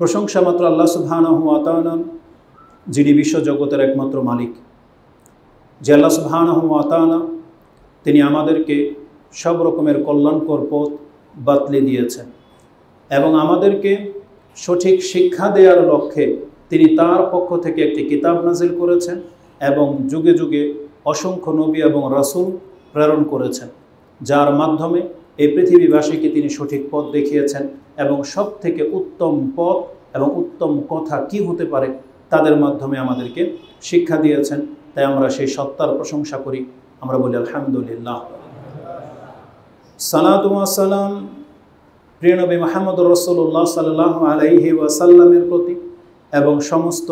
প্রশংসা মাত্র আল্লাহ সুবহানাহু ওয়া তাআলা, যিনি বিশ্বজগতের একমাত্র মালিক। যে আল্লাহ সুবহানাহু ওয়া তাআলা তিনি আমাদেরকে সব রকমের কল্যাণকর পথ বাতলে দিয়েছেন এবং আমাদেরকে সঠিক শিক্ষা দেওয়ার লক্ষ্যে তিনি তার পক্ষ থেকে একটি কিতাব নাজিল করেছেন এবং যুগে যুগে অসংখ্য নবী এবং রাসূল প্রেরণ করেছেন, যার মাধ্যমে এই পৃথিবীবাসীকে তিনি সঠিক পথ দেখিয়েছেন এবং সব থেকে উত্তম পথ এবং উত্তম কথা কি হতে পারে তাদের মাধ্যমে আমাদেরকে শিক্ষা দিয়েছেন। তাই আমরা সেই সত্তার প্রশংসা করি, আমরা বলি আলহামদুলিল্লাহ। সালাতু ওয়া সালাম প্রিয় নবী মুহাম্মদুর রাসূলুল্লাহ সাল্লাল্লাহু আলাইহি ওয়াসাল্লামের প্রতি এবং সমস্ত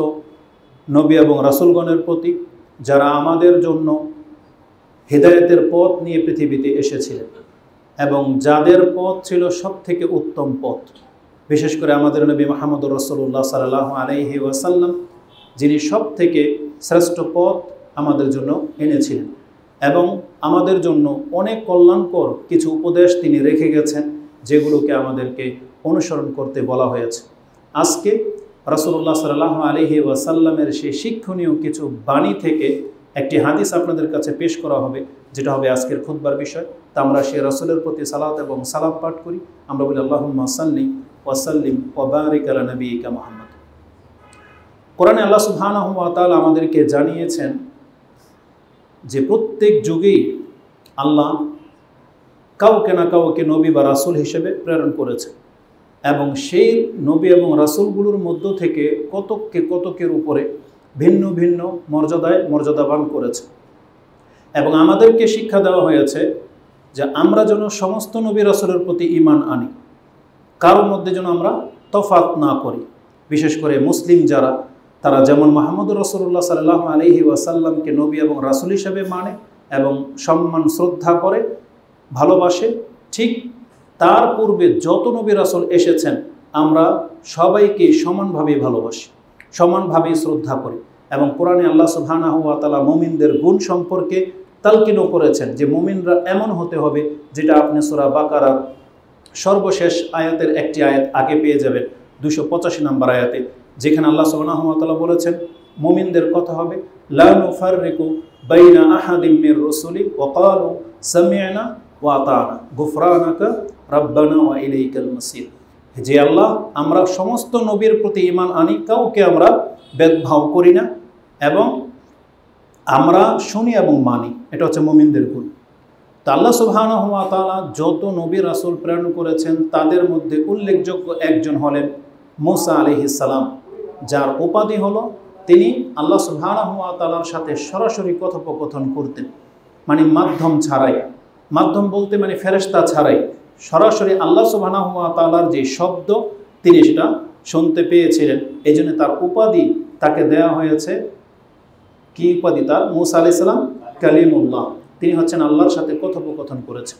নবী এবং রাসূলগণের প্রতি, যারা আমাদের জন্য হিদায়াতের পথ নিয়ে পৃথিবীতে এসেছিলেন এবং যাদের পথ ছিল সব থেকে উত্তম পথ। বিশেষ করে আমাদের নবী মুহাম্মদুর রাসূলুল্লাহ সাল্লাল্লাহু আলাইহি ওয়াসাল্লাম, যিনি সব থেকে শ্রেষ্ঠ পথ আমাদের জন্য এনেছিলেন এবং আমাদের জন্য অনেক কল্যাণকর কিছু উপদেশ তিনি রেখে গেছেন, যেগুলোকে আমাদেরকে অনুসরণ করতে বলা হয়েছে। আজকে রাসূলুল্লাহ সাল্লাল্লাহু আলাইহি ওয়াসাল্লামের সেই শিক্ষণীয় কিছু বাণী থেকে একটি হাদিস আপনাদের কাছে পেশ করা হবে, যেটা হবে আজকের খুতবার বিষয়। তা আমরা সেই রাসূলের প্রতি সালাত এবং সালাম পাঠ করি। আমরা বলি আল্লাহুম্মা সাল্লি ওয়া সাল্লিম ওয়া বারিক আলা নাবিয়িকা মুহাম্মদ। কোরআনে আল্লাহ সুবহানাহু ওয়া তাআলা আমাদেরকে জানিয়েছেন যে প্রত্যেক যুগেই আল্লাহ কাউকে না কাউকে নবী বা রাসূল হিসেবে প্রেরণ করেছে এবং সেই নবী এবং রাসূলগুলোর মধ্য থেকে কতকের উপরে ভিন্ন ভিন্ন মর্যাদাবান করেছে এবং আমাদেরকে শিক্ষা দেওয়া হয়েছে যে আমরা যেন সমস্ত নবী রাসূলের প্রতি ঈমান আনি, কারোর মধ্যে যেন আমরা তফাৎ না করি। বিশেষ করে মুসলিম যারা, তারা যেমন মুহাম্মদুর রাসূলুল্লাহ সাল্লাল্লাহু আলাইহি ওয়াসাল্লামকে নবী এবং রাসূল হিসেবে মানে এবং সম্মান শ্রদ্ধা করে ভালোবাসে, ঠিক তার পূর্বে যত নবী রাসূল এসেছেন আমরা সবাইকে সমানভাবে ভালোবাসি, সমানভাবে শ্রদ্ধা করি। এবং কোরআনে আল্লাহ সুবহানাহু ওয়া তাআলা মুমিনদের গুণ সম্পর্কে তালকিনও করেছেন যে মুমিনরা এমন হতে হবে, যেটা আপনি সূরা বাকারার সর্বশেষ আয়াতের একটি আয়াত আগে পেয়ে যাবেন, 285 নম্বর আয়াতে, যেখানে আল্লাহ সুবহানাহু ওয়া তাআলা বলেছেন মুমিনদের কথা হবে লা নুফাররিকু বাইনা আহাদিম মির রাসূলি ওয়া ক্বালু সামি'না ওয়া আতা'না গুফরানাকা রাব্বানা ওয়া ইলাইকাল মাসির। যে আল্লাহ, আমরা সমস্ত নবীর প্রতি ঈমান আনি, কাউকে আমরা ভেদভাব করি না এবং আমরা শুনি এবং মানি। এটা হচ্ছে মুমিনদের গুণ। তো আল্লাহ সুবহানাহু ওয়া তাআলা যত নবী রাসূল প্রেরণ করেছেন তাদের মধ্যে উল্লেখযোগ্য একজন হলেন মূসা আলাইহিস সালাম, যার উপাধি হলো তিনি আল্লাহ সুবহানাহু ওয়া তাআলার সাথে সরাসরি কথোপকথন করতেন, মানে মাধ্যম ছাড়াই। মাধ্যম বলতে মানে ফেরেশতা ছাড়াই সরাসরি আল্লাহ সুবহানাহু ওয়া তাআলার যে শব্দ তিনি সেটা শুনতে পেয়েছিলেন। এই জন্য তার উপাধি তাকে দেয়া হয়েছে, কি উপাধি তার? মূসা আলাইহিস সালাম কালিমুল্লাহ, তিনি হচ্ছেন আল্লাহর সাথে কথোপকথন করেছেন।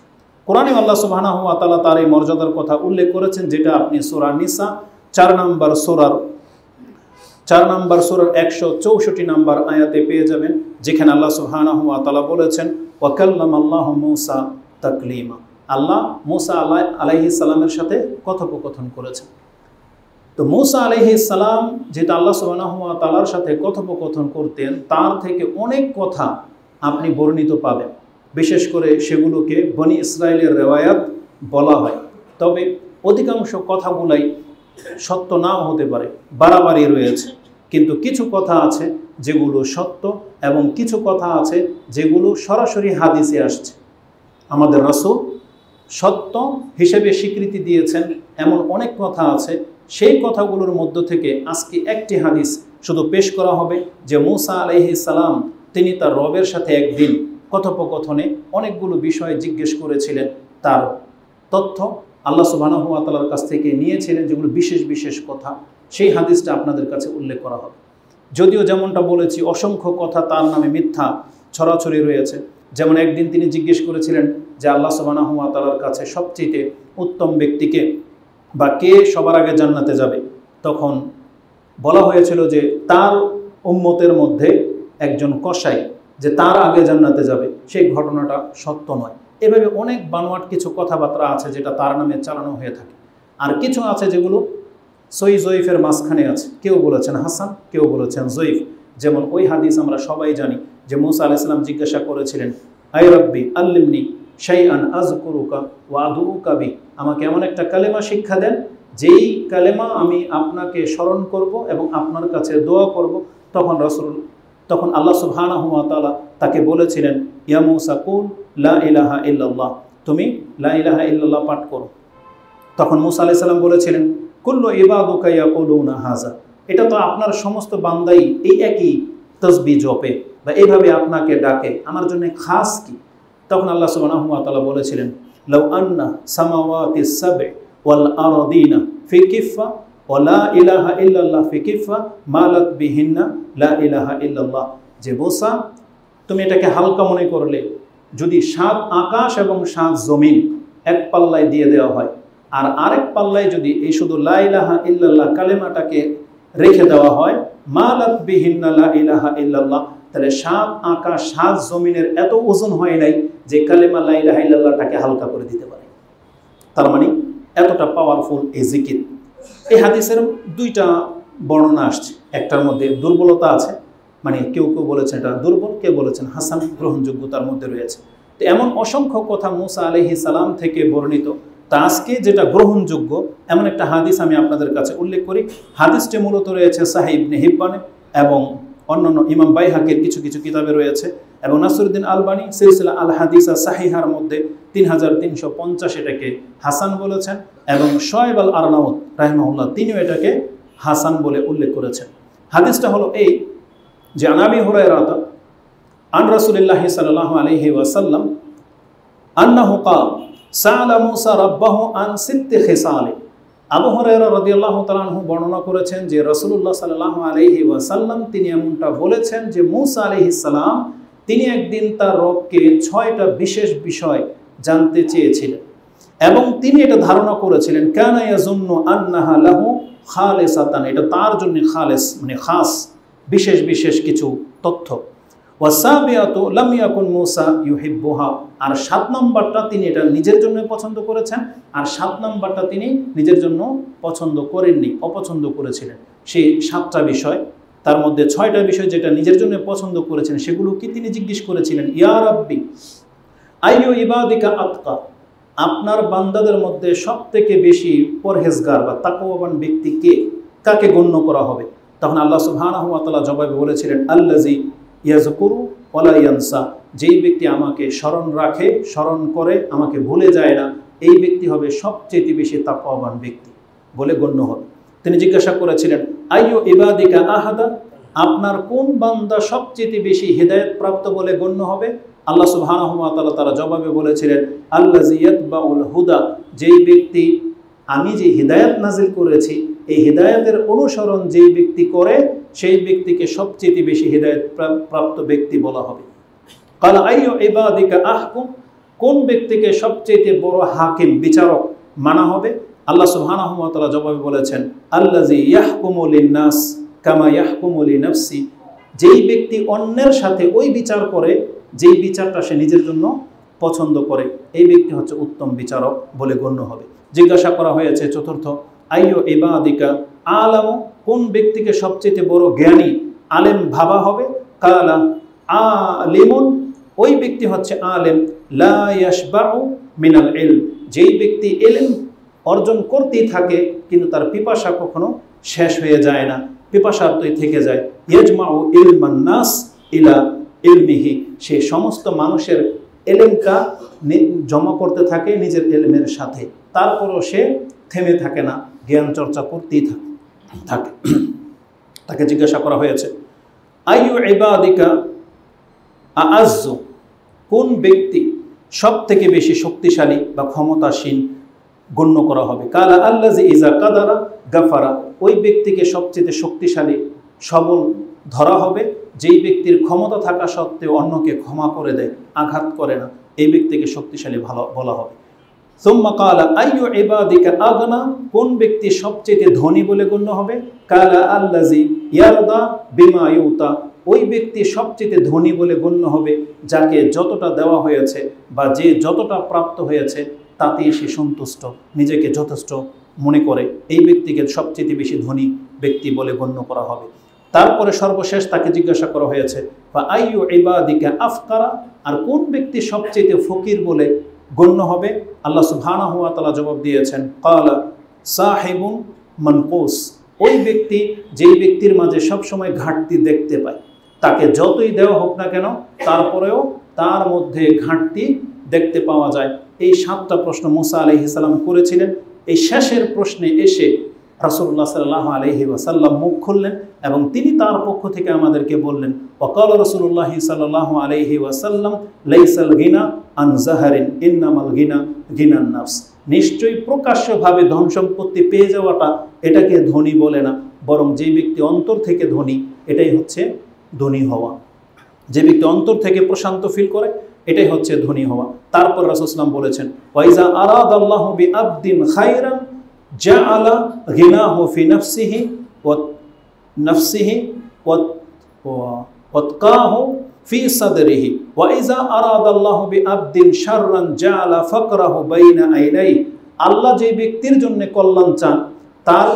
কোরআনে আল্লাহ সুবহানাহু ওয়া তাআলা তার এই মর্যাদার কথা উল্লেখ করেছেন, যেটা আপনি সূরা নিসা 4 নম্বর সূরার 164 নম্বর আয়াতে পেয়ে যাবেন, যেখানে আল্লাহ সুবহানাহু ওয়া তাআলা বলেছেন ওয়া কাল্লামাল্লাহু মূসা তাকলিমা। আল্লাহ মূসা আলাইহিস সালামের সাথে কথোপকথন করেছেন। তো মূসা আলাইহিস সালাম যেটা আল্লাহ সুবহানাহু ওয়া তাআলার সাথে কথোপকথন করতেন, তার থেকে অনেক কথা আপনি বর্ণিত পাবেন। বিশেষ করে সেগুলোকে বনি ইসরাইলের রেওয়ায়াত বলা হয়, তবে অধিকাংশ কথাগুলাই সত্য নাও হতে পারে, বাড়াবাড়ি রয়েছে। কিন্তু কিছু কথা আছে যেগুলো সত্য এবং কিছু কথা আছে যেগুলো সরাসরি হাদিসে আসছে। আমাদের রাসূল সত্য হিসেবে স্বীকৃতি দিয়েছেন এমন অনেক কথা আছে। সেই কথাগুলোর মধ্য থেকে আজকে একটি হাদিস শুধু পেশ করা হবে, যে মূসা আলাইহিস সালাম তিনি তার রবের সাথে একদিন কথোপকথনে অনেকগুলো বিষয় জিজ্ঞেস করেছিলেন। তার তথ্য আল্লাহ সুবহানাহু ওয়া তাআলার কাছ থেকে নিয়েছিলেন, যেগুলো বিশেষ বিশেষ কথা। সেই হাদিসটা আপনাদের কাছে উল্লেখ করা হবে। যদিও যেমনটা বলেছি, অসংখ্য কথা তার নামে মিথ্যা ছড়াছড়ি রয়েছে। যেমন একদিন তিনি জিজ্ঞেস করেছিলেন যে আল্লাহ সুবহানাহু ওয়া তাআলার কাছে সবচেয়ে উত্তম ব্যক্তিকে বা কে সবার আগে জান্নাতে যাবে। তখন বলা হয়েছিল যে তার উম্মতের মধ্যে একজন কসাই যে তার আগে জান্নাতে যাবে, সেই ঘটনাটা সত্য নয়। এভাবে অনেক বানোয়াট কিছু কথাবার্তা আছে যেটা তার নামে চালানো হয়ে থাকে। আর কিছু আছে যেগুলো সই জয়ীফের মাঝখানে আছে। কেউ বলেছেন হাসান, কেউ বলেছেন জয়ীফ। যেমন ওই হাদিস আমরা সবাই জানি যে মুসা আলাইহিস সালাম জিজ্ঞাসা করেছিলেন, আই রাব্বি আল্লিমনি শাইআন আযকুরুকা ওয়া আদউকা বি, আমাকে এমন একটা কালেমা শিক্ষা দেন যেই কালেমা আমি আপনাকে স্মরণ করব এবং আপনার কাছে দোয়া করব। তখন আল্লাহ সুবহানাহু ওয়া তাআলা তাকে বলেছিলেন, ইয়া মুসা কুল লা ইলাহা ইল্লাল্লাহ, তুমি লা ইলাহা ইল্লাল্লাহ পাঠ করো। তখন মুসা আলাইহিস সালাম বলেছিলেন, কুল্লু ইবাদুকা ইয়াকুলুনা হাযা, এটা তো আপনার সমস্ত বান্দাই এই একই তাসবিহ জপে বা এইভাবে আপনাকে ডাকে, আমার জন্য খাস কি? তখন আল্লাহ সুবহানাহু ওয়া তাআলা বলেছিলেন, লাউ আন্না সামাওয়াতিস সাব'ু ওয়াল আরদিনা ফি কিফা ওয়া লা ইলাহা ইল্লাল্লাহ ফি কিফা মালাত বিহিন্না লা ইলাহা ইল্লাল্লাহ। যে মুসা, তুমি এটাকে হালকা মনে করলে, যদি 7 আকাশ এবং 7 জমিন এক পাল্লায় দিয়ে দেওয়া হয় আর আরেক পাল্লায় যদি এই শুধু লা ইলাহা ইল্লাল্লাহ কালেমাটাকে রেখে দেওয়া হয়, মালাত বিহিন্না লা ইলাহা ইল্লাল্লাহ, তাহলে 7 আকাশ 7 জমিনের এত ওজন হয় নাই যে কালেমা লা ইলাহা ইল্লাল্লাহটাকে হালকা করে দিতে পারে। তার মানে এতটা পাওয়ারফুল এই জিকির। এই হাদিসের 2টা বর্ণনা আসছে, একটার মধ্যে দুর্বলতা আছে, মানে কেউ কেউ বলেছেন এটা দুর্বল, কেউ বলেছেন হাসান, গ্রহণযোগ্যতার মধ্যে রয়েছে। তো এমন অসংখ্য কথা মুসা আলাইহিস সালাম থেকে বর্ণিত, তা আজকে যেটা গ্রহণযোগ্য এমন একটা হাদিস আমি আপনাদের কাছে উল্লেখ করি। হাদিসটি মূলত রয়েছে সাহিহ ইবনে হিব্বানে এবং অন্যান্য ইমাম বাইহাকির কিছু কিছু কিতাবে রয়েছে, এবং নাসিরউদ্দিন আলবানী সিলসিলা আল হাদিসা সাহিহার মধ্যে 3350 এটাকে হাসান বলেছেন, এবং শোয়েব আল আরনাউত রাহিমাহুল্লাহ তিনিও এটাকে হাসান বলে উল্লেখ করেছেন। হাদিসটা হলো এই যে, আন আবি হুরায়রা আন রাসূলিল্লাহি সাল্লাল্লাহু আলাইহি ওয়াসাল্লাম আন্নাহু ক্বাল সাআলা মুসা রাব্বাহু আন সিত্তি খিসাল। আবু হুরায়রা রাদিয়াল্লাহু তাআলা আনহু বর্ণনা করেছেন যে রাসূলুল্লাহ সাল্লাল্লাহু আলাইহি ওয়াসাল্লাম তিনি এমনটা বলেছেন যে মুসা আলাইহিস সালাম তিনি একদিন তার রবকে 6টা বিশেষ বিষয় জানতে চেয়েছিলেন এবং তিনি এটা ধারণা করেছিলেন কানা ইয়াজুন্নু আন্নাহা লাহু খালিসাতান, এটা তার জন্য খালেস মানে খাস বিশেষ বিশেষ কিছু তথ্য। ওয়াসাবিয়াতু লাম ইয়াকুন মুসা ইউহিব্বুহা, আর 7 নম্বরটা তিনি এটা নিজের জন্য পছন্দ করেছেন, আর 7 নম্বরটা তিনি নিজের জন্য পছন্দ করেননি, অপছন্দ করেছিলেন। সেই 7টা বিষয়, তার মধ্যে 6টা বিষয় যেটা নিজের জন্য পছন্দ করেছেন সেগুলো কি তিনি জিজ্ঞেস করেছিলেন, ইয়া রাব্বি আইয়ু ইবাদিকা আতকা, আপনার বান্দাদের মধ্যে সবথেকে বেশি পরহেজগার বা তাকওয়াবান ব্যক্তি কে, কাকে গণ্য করা হবে? তখন আল্লাহ সুবহানাহু ওয়া তাআলা জবাবে বলেছিলেন, আল্লাযী ইয়াযকুরু ওয়া লা ইয়ানসা, যেই ব্যক্তি আমাকে স্মরণ রাখে, স্মরণ করে, আমাকে ভুলে যায় না, এই ব্যক্তি হবে সবচেয়ে বেশি তাকওয়াবান ব্যক্তি বলে গণ্য হবে। তিনি জিজ্ঞাসা করেছিলেন, আইয়ু ইবাদিকা আহাদা, আপনার কোন বান্দা সবচেয়ে বেশি হিদায়াত প্রাপ্ত বলে গণ্য হবে? আল্লাহ সুবহানাহু ওয়া তাআলা তারা জবাবে বলেছিলেন, আল্লাযী ইয়াতবাউল হুদা, যেই ব্যক্তি আমি যে হিদায়াত নাজিল করেছি এই হিদায়াতের অনুসরণ যেই ব্যক্তি করে সেই ব্যক্তিকে সবচেয়ে বেশি হিদায়াত প্রাপ্ত ব্যক্তি বলা হবে। ক্বালা আইয়ু ইবাদিকা আহকুম, কোন ব্যক্তিকে সবচেয়ে বড় হাকিম বিচারক মানা হবে? আল্লাহ সুবহানাহু ওয়া তাআলা জবাবে বলেছেন, আল্লাযী ইয়াহকুমু লিন-নাস কামা ইয়াহকুমু লিনাফসি, যেই ব্যক্তি অন্যের সাথে ওই বিচার করে যেই বিচারটা সে নিজের জন্য পছন্দ করে, এই ব্যক্তি হচ্ছে উত্তম বিচারক বলে গণ্য হবে। জিজ্ঞাসা করা হয়েছে চতুর্থ, আইয়ু ইবাদিকা আলামু, কোন ব্যক্তিকে সবচেয়ে বড় জ্ঞানী আলেম ভাবা হবে? কালা আলিমুন, ওই ব্যক্তি হচ্ছে আলেম লা ইয়াশবাউ মিনাল ইলম, যেই ব্যক্তি ইলম অর্জন করতেই থাকে কিন্তু তার পিপাসা কখনো শেষ হয়ে যায় না, পিপাসার্থই থেকে যায়। ইয়াজমাউ ইলমান নাস ইলা ইলমিহি, সে সমস্ত মানুষের ইলমটা জমা করতে থাকে নিজের ইলমের সাথে, তারপরও সে থেমে থাকে না, জ্ঞান চর্চা করতেই থাকে। তাকে জিজ্ঞাসা করা হয়েছে, আইয়ু ইবাদিকা আ'আজ্জু, কোন ব্যক্তি সব থেকে বেশি শক্তিশালী বা ক্ষমতাসীন গণ্য করা হবে? কালা আল্লাযী ইযা কাদারা গাফারা, ওই ব্যক্তিকে সবচেয়ে শক্তিশালী সবল ধরা হবে যেই ব্যক্তির ক্ষমতা থাকা সত্ত্বেও অন্যকে ক্ষমা করে দেয়, আঘাত করে না, এই ব্যক্তিকে শক্তিশালী ভালো বলা হবে। সুম্মা কালা আইয়ু ইবাদিকা আগনা, কোন ব্যক্তি সবচেয়ে ধনী বলে গণ্য হবে? কালা আল্লাযী ইয়ারদা বিমা ইউতা, ওই ব্যক্তি সবচেয়ে ধনী বলে গণ্য হবে যাকে যতটা দেওয়া হয়েছে বা যে যতটা প্রাপ্ত হয়েছে তাতেই সে সন্তুষ্ট, নিজেকে যথেষ্ট মনে করে এই ব্যক্তিকে সবচেয়ে বেশি ধনী ব্যক্তি বলে গণ্য করা হবে। তারপরে সর্বশেষ তাকে জিজ্ঞাসা করা হয়েছে বা আইয়ু ইবাদিকা আফকারা, আর কোন ব্যক্তি সবচেয়ে ফকির বলে গণ্য হবে? আল্লাহ সুবহানাহু ওয়া তাআলা জবাব দিয়েছেন ক্বালা সাহিবুন মানকুস, ওই ব্যক্তি যেই ব্যক্তির মাঝে সবসময় ঘাটতি দেখতে পায়, তাকে যতই দেওয়া হোক না কেন তারপরেও তার মধ্যে ঘাটতি দেখতে পাওয়া যায়। এই 7টা প্রশ্ন মুসা আলাইহিস সালাম করেছিলেন। এই শেষের প্রশ্নে এসে রাসূলুল্লাহ সাল্লাল্লাহু আলাইহি ওয়াসাল্লাম মুখ খুললেন এবং তিনি তার পক্ষ থেকে আমাদেরকে বললেন ওয়াকাল রাসূলুল্লাহ সাল্লাল্লাহু আলাইহি ওয়াসাল্লাম লাইসাল গিনা আন যাহারিন ইন্নামাল গিনা গিনান নাফস, নিশ্চয়ই প্রকাশ্যভাবে ধন সম্পত্তি পেয়ে যাওয়াটা এটাকে ধনী বলে না, বরং যে ব্যক্তি অন্তর থেকে ধনী এটাই হচ্ছে ধনী হওয়া। যে ব্যক্তি অন্তর থেকে প্রশান্ত ফিল করে এটাই হচ্ছে ধনী হওয়া। তারপর রাসূল সাল্লাল্লাহু আলাইহি ওয়াসাল্লাম বলেছেন ওয়াইজা আরাদাল্লাহু বিআবদিন খায়রান জাআলা গিনাহু ফি নাফসিহি ওয়াতকাহু ফি সাদরিহি ওয়াইজা আরাদাল্লাহু বিআবদিন শাররান জাআলা ফাকরাহু বাইনা আইনাইহি, আল্লাহ যে ব্যক্তির জন্য কল্যাণ চান তার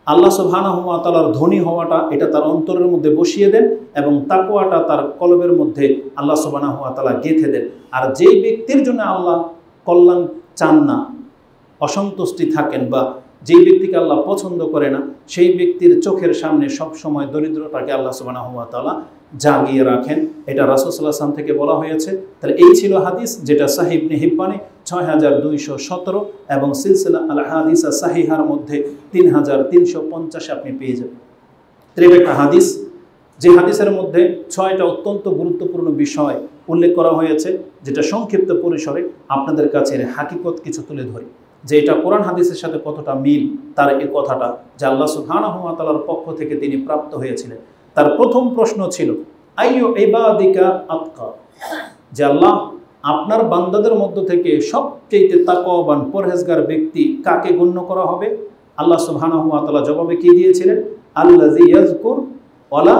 আল্লাহ সুবহানাহু ওয়া তাআলার ধনী হওয়াটা এটা তার অন্তরের মধ্যে বসিয়ে দেন এবং তাকওয়াটা তার কলবের মধ্যে আল্লাহ সুবহানাহু ওয়া তাআলা গেঁথে দেন। আর যেই ব্যক্তির জন্য আল্লাহ কল্যাণ চান না, অসন্তুষ্টি থাকেন বা যেই ব্যক্তিকে আল্লাহ পছন্দ করে না, সেই ব্যক্তির চোখের সামনে সব সময় দরিদ্রতাকে আল্লাহ সুবহানাহু ওয়া তাআলা জাগিয়ে রাখেন। এটা রাসূল সাল্লাল্লাহু আলাইহি ওয়াসাল্লাম থেকে বলা হয়েছে। তাহলে এই ছিল হাদিস, যেটা সাহিহ ইবনে হিব্বানে 6217 এবং সিলসিলা আল হাদিসা সাহিহার মধ্যে 3350 আপনি পেয়ে যাবেন। এটা একটা হাদিস, যে হাদিসের মধ্যে 6টা অত্যন্ত গুরুত্বপূর্ণ বিষয় উল্লেখ করা হয়েছে, যেটা সংক্ষিপ্ত পরিসরে আপনাদের কাছে হাকিকত কিছু তুলে ধরি যে এটা কোরআন হাদিসের সাথে কতটা মিল। তার এই কথাটা যে আল্লাহ সুবহানাহু ওয়া তাআলার পক্ষ থেকে তিনি প্রাপ্ত হয়েছিলেন। তার প্রথম প্রশ্ন ছিল আইয়ু ইবাদিকা আতকা, যে আল্লাহ আপনার বান্দাদের মধ্য থেকে সবচেয়ে তাকওয়াবান পরহেজগার ব্যক্তি কাকে গণ্য করা হবে? আল্লাহ সুবহানাহু ওয়া তাআলা জবাবে কি দিয়েছিলেন? আল্লাযী ইয়াযকুর ওয়ালা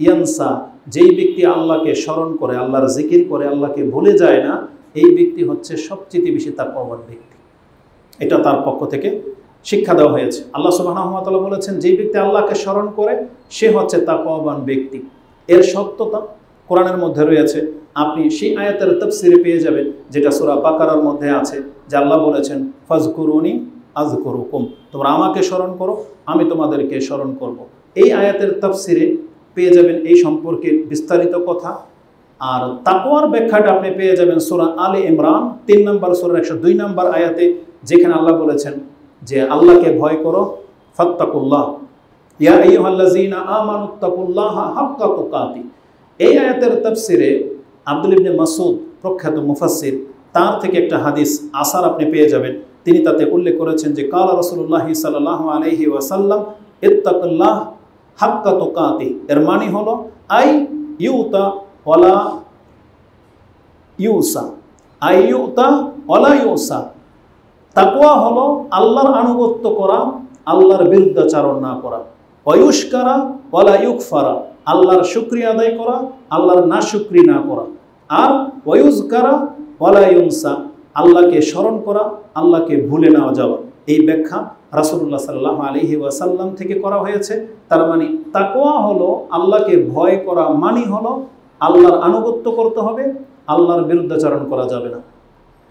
ইয়ানসা, যেই ব্যক্তি আল্লাহকে স্মরণ করে, আল্লাহর জিকির করে, আল্লাহকে ভুলে যায় না, এই ব্যক্তি হচ্ছে সবচেয়ে বেশি তাকওয়াবান ব্যক্তি। এটা তার পক্ষ থেকে শিক্ষা দেওয়া হয়েছে। আল্লাহ সুবহানাহু ওয়া তাআলা বলেছেন যেই ব্যক্তি আল্লাহকে স্মরণ করে সে হচ্ছে তাকওয়াবান ব্যক্তি। এর সত্যতা কোরআনের মধ্যে রয়েছে। আপনি সেই আয়াতের তাফসীরে পেয়ে যাবেন যেটা সূরা বাকারার মধ্যে আছে, যে আল্লাহ বলেছেন ফাজকুরুনি আযকুরুকুম, তোমরা আমাকে স্মরণ করো আমি তোমাদেরকে স্মরণ করব। এই আয়াতের তাফসীরে পেয়ে যাবেন এই সম্পর্কে বিস্তারিত কথা। আর তাকওয়ার ব্যাখ্যাটা আপনি পেয়ে যাবেন সূরা আলে ইমরান 3 নম্বর সূরার 102 নম্বর আয়াতে, যেখানে আল্লাহ বলেছেন যে আল্লাহকে ভয় করো, ফাত্তাকুল্লাহ ইয়া আইয়ুহাল্লাযীনা আমানুত্তাকুল্লাহা হাক্কা তুকাতি। এই আয়াতের তাফসীরে আব্দুল ইবনে মাসউদ প্রখ্যাত মুফাসসির, তার থেকে একটা হাদিস আসার আপনি পেয়ে যাবেন। তিনি তাতে উল্লেখ করেছেন যে কালা রাসূলুল্লাহ সাল্লাল্লাহু আলাইহি ওয়াসাল্লাম ইত্তাকুল্লাহ হাক্কা তুকাতি, এর মানে হলো আই ইউতা ওয়ালা ইউসা, আই ইউতা ওয়ালা ইউসা। তাকওয়া হলো আল্লাহর আনুগত্য করা, আল্লাহর বিরুদ্ধাচরণ না করা, ওয়ায়ুশকারা ওয়ালা ইউকফারা, আল্লাহর শুকরিয়া আদায় করা, আল্লাহর নাশুকরি না করা, আর ওয়ায়ুজকারা ওয়ালা ইউনসা, আল্লাহকে স্মরণ করা, আল্লাহকে ভুলে না যাওয়া। এই ব্যাখ্যা রাসূলুল্লাহ সাল্লাল্লাহু আলাইহি ওয়াসাল্লাম থেকে করা হয়েছে। তার মানে তাকওয়া হলো আল্লাহকে ভয় করা, মানে হলো আল্লাহর আনুগত্য করতে হবে, আল্লাহর বিরুদ্ধাচরণ করা যাবে না,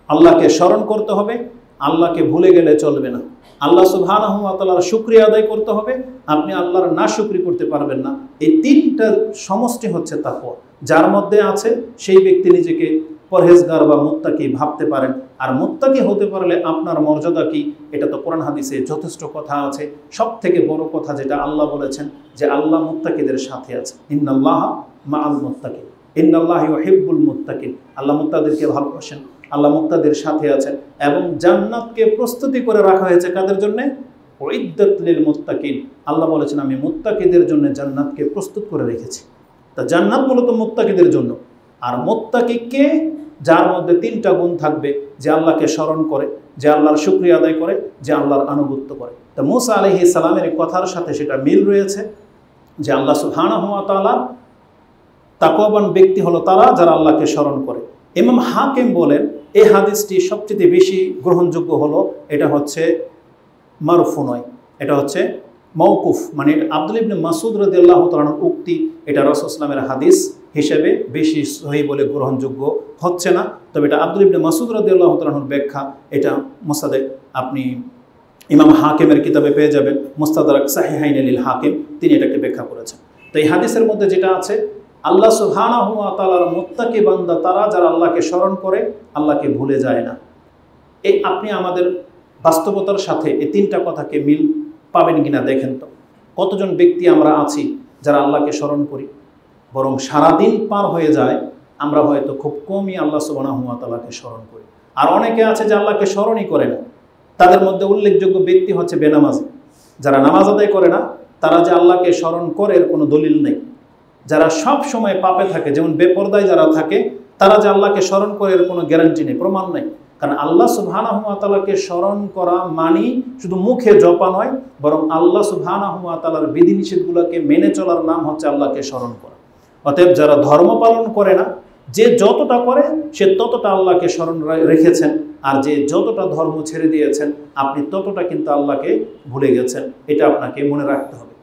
আল্লাহকে স্মরণ করতে হবে, আল্লাহকে ভুলে গেলে চলবে না, আল্লাহ সুবহানাহু ওয়া তাআলার শুকরিয়া আদায় করতে হবে, আপনি আল্লাহর নাশুকরি করতে পারবেন না। এই 3টা সমষ্টি হচ্ছে তাকওয়া। যার মধ্যে আছে সেই ব্যক্তি নিজেকে পরহেজগার বা মুত্তাকি ভাবতে পারেন। আর মুত্তাকি হতে পারলে আপনার মর্যাদা কি, এটা তো কোরআন হাদিসে যথেষ্ট কথা আছে। সব থেকে বড় কথা যেটা আল্লাহ বলেছেন যে আল্লাহ মুত্তাকিদের সাথে আছে, ইন্নাল্লাহা মাআল মুত্তাকিন, ইন্নাল্লাহা ইউহিব্বুল মুত্তাকিন, আল্লাহ মুত্তাকিদেরকে ভালোবাসেন, আল্লাহ মুত্তাকিদের সাথে আছেন। এবং জান্নাতকে প্রস্তুতি করে রাখা হয়েছে কাদের জন্য? উইদ্দাত লিল মুত্তাকিন, আল্লাহ বলেছেন আমি মুত্তাকিদের জন্য জান্নাতকে প্রস্তুত করে রেখেছি। তা জান্নাত মূলত মুত্তাকিদের জন্য। আর মুত্তাকি কে? যার মধ্যে 3টা গুণ থাকবে, যে আল্লাহকে স্মরণ করে, যে আল্লাহর শুকরিয়া আদায় করে, যে আল্লাহর আনুগত্য করে। তা মূসা আলাইহিস সালামের কথার সাথে সেটা মিল রয়েছে যে আল্লাহ সুবহানাহু ওয়া তাআলা তাকওয়াবান ব্যক্তি হলো তারা যারা আল্লাহকে স্মরণ করে। ইমাম হাকিম বলেন এই হাদিসটি সবচেয়ে বেশি গ্রহণযোগ্য হলো, এটা হচ্ছে মারফু নয়, এটা হচ্ছে মওকুফ, মানে আব্দুল্লাহ ইবনে মাসউদ রাদিয়াল্লাহু তাআলার উক্তি, এটা রাসূল সাল্লাল্লাহু আলাইহি ওয়াসাল্লামের হাদিস হিসেবে বেশি সহিহ বলে গ্রহণযোগ্য হচ্ছে না। তবে এটা আব্দুল্লাহ ইবনে মাসউদ রাদিয়াল্লাহু তাআলার ব্যাখ্যা, এটা মুসনাদে আপনি ইমাম হাকিমের কিতাবে পেয়ে যাবেন, মুস্তাদরাক সাহিহাইন লিল হাকিম, তিনি এটাকে ব্যাখ্যা করেছেন। তো এই হাদিসের মধ্যে যেটা আছে, আল্লাহ সুবহানাহু ওয়া তাআলার মুত্তাকি বান্দা তারা যারা আল্লাহকে স্মরণ করে, আল্লাহকে ভুলে যায় না। এই আপনি আমাদের বাস্তবতার সাথে এই তিনটা কথাকে মিল পাবেন কিনা দেখেন তো। কতজন ব্যক্তি আমরা আছি যারা আল্লাহকে স্মরণ করি, বরং সারাদিন পার হয়ে যায় আমরা হয়তো খুব কমই আল্লাহ সুবহানাহু ওয়া তাআলাকে স্মরণ করি। আর অনেকে আছে যে আল্লাহকে স্মরণই করে না। তাদের মধ্যে উল্লেখযোগ্য ব্যক্তি হচ্ছে বেনামাজি। যারা নামাজ আদায় করে না, তারা যে আল্লাহকে স্মরণ করে এর কোনো দলিল নেই। যারা সব সময় পাপে থাকে, যেমন বেপরদায় যারা থাকে, তারা যে আল্লাহকে স্মরণ করে এর কোনো গ্যারান্টি নেই, প্রমাণ নেই। কারণ আল্লাহ সুবহানাহু ওয়া তাআলাকে স্মরণ করা মানি শুধু মুখে জপা নয়, বরং আল্লাহ সুবহানাহু ওয়া তাআলার বিধিনিষেধগুলোকে মেনে চলার নাম হচ্ছে আল্লাহকে স্মরণ করা। অতএব যারা ধর্ম পালন করে না, যে যতটা করে সে ততটা আল্লাহকে স্মরণ রেখেছেন, আর যে যতটা ধর্ম ছেড়ে দিয়েছেন আপনি ততটা কিন্তু আল্লাহকে ভুলে গেছেন। এটা আপনাকে মনে রাখতে হবে।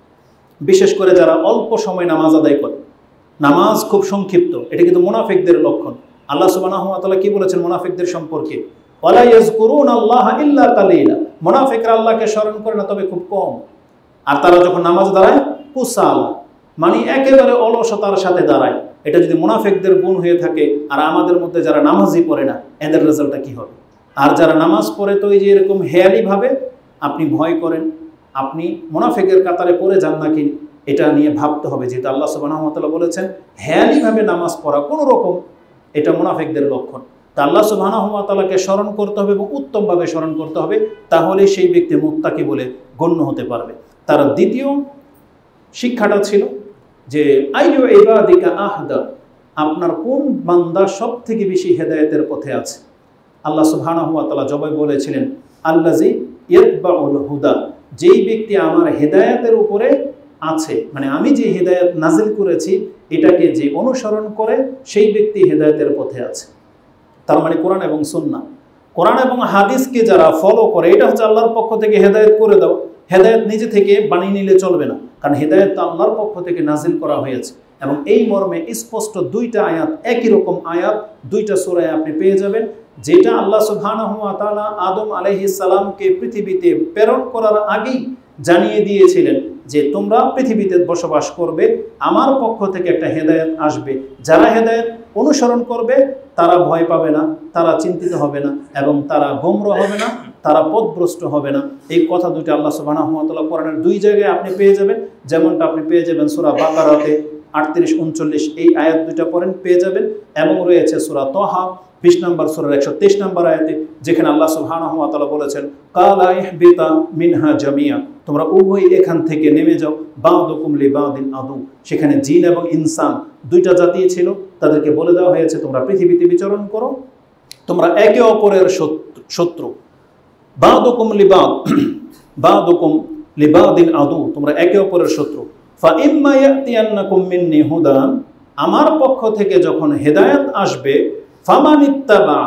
বিশেষ করে যারা অল্প সময় নামাজ আদায় করে, নামাজ খুব সংক্ষিপ্ত, এটা কিন্তু মুনাফিকদের লক্ষণ। আল্লাহ সুবহানাহু ওয়া তাআলা কি বলেছেন মুনাফিকদের সম্পর্কে? ওয়ালা ইয়াযকুরুনাল্লাহা ইল্লা কালিলা, মুনাফিকরা আল্লাহকে স্মরণ করে না তবে খুব কম। আর তারা যখন নামাজ দাঁড়ায় কুসালা, মানে একেবারে অলসতার সাথে দাঁড়ায়। এটা যদি মুনাফিকদের গুণ হয়ে থাকে, আর আমাদের মধ্যে যারা নামাজই পড়ে না, এদের রেজাল্টটা কি হবে? আর যারা নামাজ পড়ে তো এই যে এরকম হেয়ালিভাবে আপনি ভয় করেন, আপনি মুনাফিকের কাতারে পড়ে যান নাকি, এটা নিয়ে ভাবতে হবে। যেহেতু আল্লাহ সুবহানাহু ওয়া তাআলা বলেছেন হেয়ালিভাবে নামাজ পড়া কোনো রকম, এটা মুনাফিকদের লক্ষণ। তা আল্লাহ সুবহানাহু ওয়া তাআলাকে স্মরণ করতে হবে এবং উত্তমভাবে স্মরণ করতে হবে, তাহলে সেই ব্যক্তি মুত্তাকি বলে গণ্য হতে পারবে। তার দ্বিতীয় শিক্ষাটা ছিল যে আইয়ু ইবাদিকা আহদা, আপনার কোন বান্দা সব থেকে বেশি হেদায়েতের পথে আছে। আল্লাহ সুবহানাহু ওয়া তাআলা জবাবে বলেছিলেন আল্লাযী ইয়াতবাউল হুদা, যেই ব্যক্তি আমার হেদায়েতের উপরে আছে, মানে আমি যে হেদায়েত নাজিল করেছি এটাকে যে অনুসরণ করে সেই ব্যক্তি হেদায়েতের পথে আছে। তার মানে কোরআন এবং সুন্নাহ, কোরআন এবং হাদিসকে যারা ফলো করে, এটা হচ্ছে আল্লাহর পক্ষ থেকে হেদায়েত করে দাও। হেদায়েত নিজে থেকে বানিয়ে নিলে চলবে না, কারণ হেদায়েত তো আল্লাহর পক্ষ থেকে নাজিল করা হয়েছে। এবং এই মর্মে স্পষ্ট দুইটা আয়াত, একই রকম আয়াত দুইটা সূরায় আপনি পেয়ে যাবেন, যেটা আল্লাহ সুবহানাহু ওয়া তাআলা আদম আলাইহিস সালামকে পৃথিবীতে প্রেরণ করার আগেই জানিয়ে দিয়েছিলেন যে তোমরা পৃথিবীতে বসবাস করবে, আমার পক্ষ থেকে একটা হেদায়েত আসবে। যারা হেদায়েত অনুসরণ করবে তারা ভয় পাবে না, তারা চিন্তিত হবে না, এবং তারা গোমরা হবে না, তারা পথভ্রষ্ট হবে না। এই কথা দুটো আল্লাহ সুবহানাহু ওয়া তাআলা কোরআনের দুই জায়গায় আপনি পেয়ে যাবেন। যেমনটা আপনি পেয়ে যাবেন সূরা বাকারাতে 38-39, এই আয়াত দুইটা পড়েন পেয়ে যাবেন। এবং রয়েছে সূরা তাহা 20 নম্বর সূরার 123 নম্বর আয়াতে, যেখানে আল্লাহ সুবহানাহু ওয়া তাআলা বলেছেন কালা ইহবিতা মিনহা জামিয়া, তোমরা উভয় এখান থেকে নেমে যাও, বা'দুকুম লিবাদিন আদু। সেখানে জিন এবং ইনসান দুইটা জাতি ছিল, তাদেরকে বলে দেওয়া হয়েছে তোমরা পৃথিবীতে বিচরণ করো, তোমরা একে অপরের শত্রু। বা'দুকুম লিবাদিন আদু, তোমরা একে অপরের শত্রু। ফা ইম্মা ইয়াতিয়ান্নাকুম মিন্নি হুদান, আমার পক্ষ থেকে যখন হেদায়েত আসবে, ফামানিত্তাবা,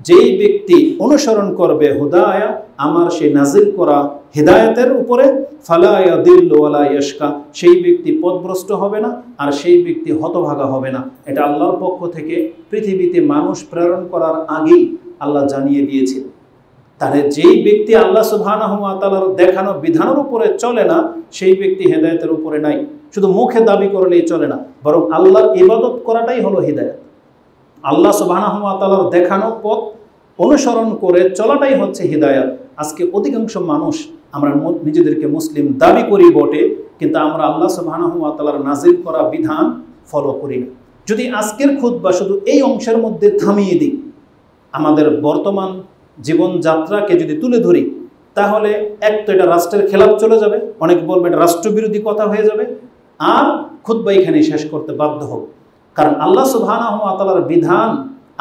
যেই ব্যক্তি অনুসরণ করবে হুদায়া, আমার সেই নাজিল করা হেদায়েতের উপরে, ফালা ইয়াদিল্লু ওয়ালা ইয়াশকা, সেই ব্যক্তি পথভ্রষ্ট হবে না আর সেই ব্যক্তি হতভাগা হবে না। এটা আল্লাহর পক্ষ থেকে পৃথিবীতে মানুষ প্রেরণ করার আগেই আল্লাহ জানিয়ে দিয়েছিল। তাহলে যেই ব্যক্তি আল্লাহ সুবহানাহু ওয়া তাআলার দেখানো বিধানের উপরে চলে না, সেই ব্যক্তি হেদায়েতের উপরে নাই। শুধু মুখে দাবি করলেই চলে না, বরং আল্লাহর ইবাদত করাটাই হলো হিদায়াত। আল্লাহ সুবহানাহু ওয়া তাআলার দেখানো পথ অনুসরণ করে চলাটাই হচ্ছে হিদায়াত। আজকে অধিকাংশ মানুষ আমরা নিজেদেরকে মুসলিম দাবি করি বটে, কিন্তু আমরা আল্লাহ সুবহানাহু ওয়া তাআলার নাজিল করা বিধান ফলো করি না। যদি আজকের খুতবা শুধু এই অংশের মধ্যে থামিয়ে দিই, আমাদের বর্তমান জীবনযাত্রাকে যদি তুলে ধরি, তাহলে এক তো এটা রাষ্ট্রের খেলাফ চলে যাবে, অনেক বলবে এটা রাষ্ট্রবিরোধী কথা হয়ে যাবে, আর খুতবা এখানেই শেষ করতে বাধ্য হব। কারণ আল্লাহ সুবহানাহু ওয়া তাআলার বিধান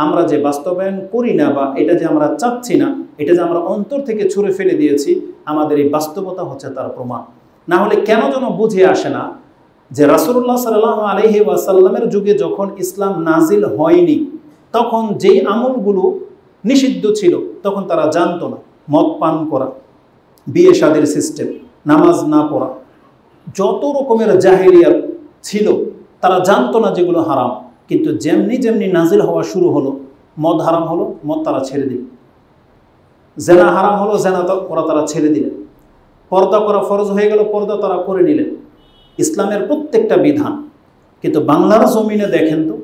আমরা যে বাস্তবায়ন করি না, বা এটা যে আমরা চাচ্ছি না, এটা যে আমরা অন্তর থেকে ছুঁড়ে ফেলে দিয়েছি, আমাদের এই বাস্তবতা হচ্ছে তার প্রমাণ। না হলে কেন যেন বুঝে আসে না যে রাসূলুল্লাহ সাল্লাল্লাহু আলাইহি ওয়াসাল্লামের যুগে যখন ইসলাম নাজিল হয়নি, তখন যেই আমলগুলো নিষিদ্ধ ছিল তখন তারা জানতো না। মদ পান করা, বিয়ে শাদীর সিস্টেম, নামাজ না পড়া, যত রকমের জাহেলিয়াত ছিল তারা জানতো না যেগুলো হারাম, কিন্তু যেমনি যেমনি নাজিল হওয়া শুরু হলো, মদ হারাম হলো, মদ তারা ছেড়ে দিল, জেনা হারাম হলো, জেনা করা তারা ছেড়ে দিলেন, পর্দা করা ফরজ হয়ে গেল, পর্দা তারা করে নিলেন, ইসলামের প্রত্যেকটা বিধান। কিন্তু বাংলার জমিনে দেখেন তো,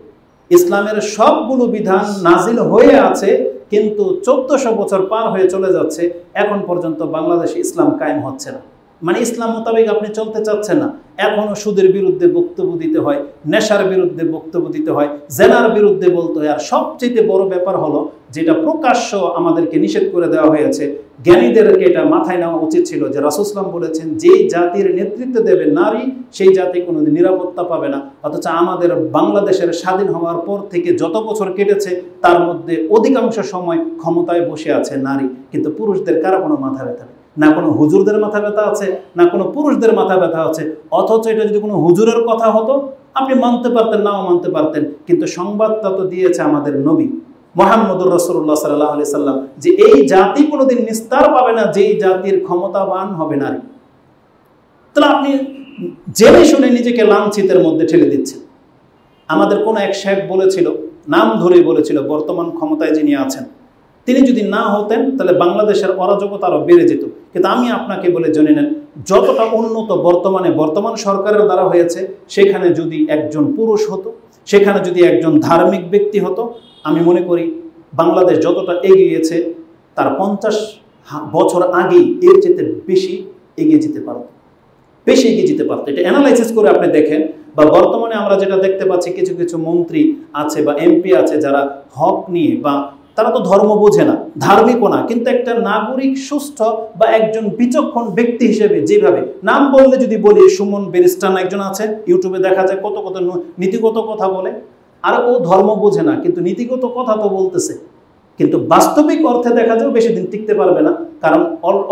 ইসলামের সবগুলো বিধান নাজিল হয়ে আছে, কিন্তু 1400 বছর পার হয়ে চলে যাচ্ছে, এখন পর্যন্ত বাংলাদেশে ইসলাম কায়েম হচ্ছে না। মানে ইসলাম মোতাবেক আপনি চলতে চাচ্ছেন না। এখনও সুদের বিরুদ্ধে বক্তব্য দিতে হয়, নেশার বিরুদ্ধে বক্তব্য দিতে হয়, জেনার বিরুদ্ধে বলতে হয়। আর সবচেয়ে বড় ব্যাপার হলো, যেটা প্রকাশ্য আমাদেরকে নিষেধ করে দেওয়া হয়েছে, জ্ঞানীদেরকে এটা মাথায় নেওয়া উচিত ছিল যে রাসূল সাল্লাল্লাহু আলাইহি ওয়াসাল্লাম বলেছেন, যেই জাতির নেতৃত্ব দেবে নারী, সেই জাতি কোনোদিন নিরাপত্তা পাবে না। অথচ আমাদের বাংলাদেশের স্বাধীন হওয়ার পর থেকে যত বছর কেটেছে, তার মধ্যে অধিকাংশ সময় ক্ষমতায় বসে আছে নারী, কিন্তু পুরুষদের কারো কোনো মাথা ব্যথা নেই। না কোনো হুজুরদের মাথা ব্যথা আছে, না কোনো পুরুষদের মাথা ব্যথা আছে। অথচ এটা যদি কোনো হুজুরের কথা হতো, আপনি মানতে পারতেন, নাও মানতে পারতেন, কিন্তু সংবাদটা তো দিয়েছে আমাদের নবী মুহাম্মদুর রাসূলুল্লাহ সাল্লাল্লাহু আলাইহি সাল্লাম, যে এই জাতি কোনোদিন নিস্তার পাবে না যেই জাতির ক্ষমতাবান হবে নারী। তাহলে আপনি জেনে শুনে নিজেকে লাঞ্ছিতের মধ্যে ঠেলে দিচ্ছেন। আমাদের কোন এক শেখ বলেছিল, নাম ধরেই বলেছিল, বর্তমান ক্ষমতায় যিনি আছেন তিনি যদি না হতেন তাহলে বাংলাদেশের অরাজকতা আরো বেড়ে যেত। কিন্তু আমি আপনাকে বলে জেনে নেন, যতটা উন্নত বর্তমান সরকারের দ্বারা হয়েছে, সেখানে যদি একজন পুরুষ হতো, সেখানে যদি একজন ধার্মিক ব্যক্তি হতো, আমি মনে করি বাংলাদেশ যতটা এগিয়েছে তার 50 বছর আগেই এর চেয়ে বেশি এগিয়ে যেতে পারত, এটা অ্যানালাইসিস করে আপনি দেখেন। বা বর্তমানে আমরা যেটা দেখতে পাচ্ছি, কিছু কিছু মন্ত্রী আছে বা এমপি আছে যারা হক নিয়ে, বা তারা তো ধর্ম বোঝে না, ধার্মিকও না, কিন্তু একটা নাগরিক সুস্থ বা একজন বিচক্ষণ ব্যক্তি হিসেবে, যেভাবে নাম বললে যদি বলি, সুমন ব্যারিস্টার একজন আছে, ইউটিউবে দেখা যায় কত কত নীতিগত কথা বলে, আর ও ধর্ম বোঝে না, কিন্তু নীতিগত কথা তো বলতেছে, কিন্তু বাস্তবিক অর্থে দেখা যায় বেশি দিন টিকতে পারবে না, কারণ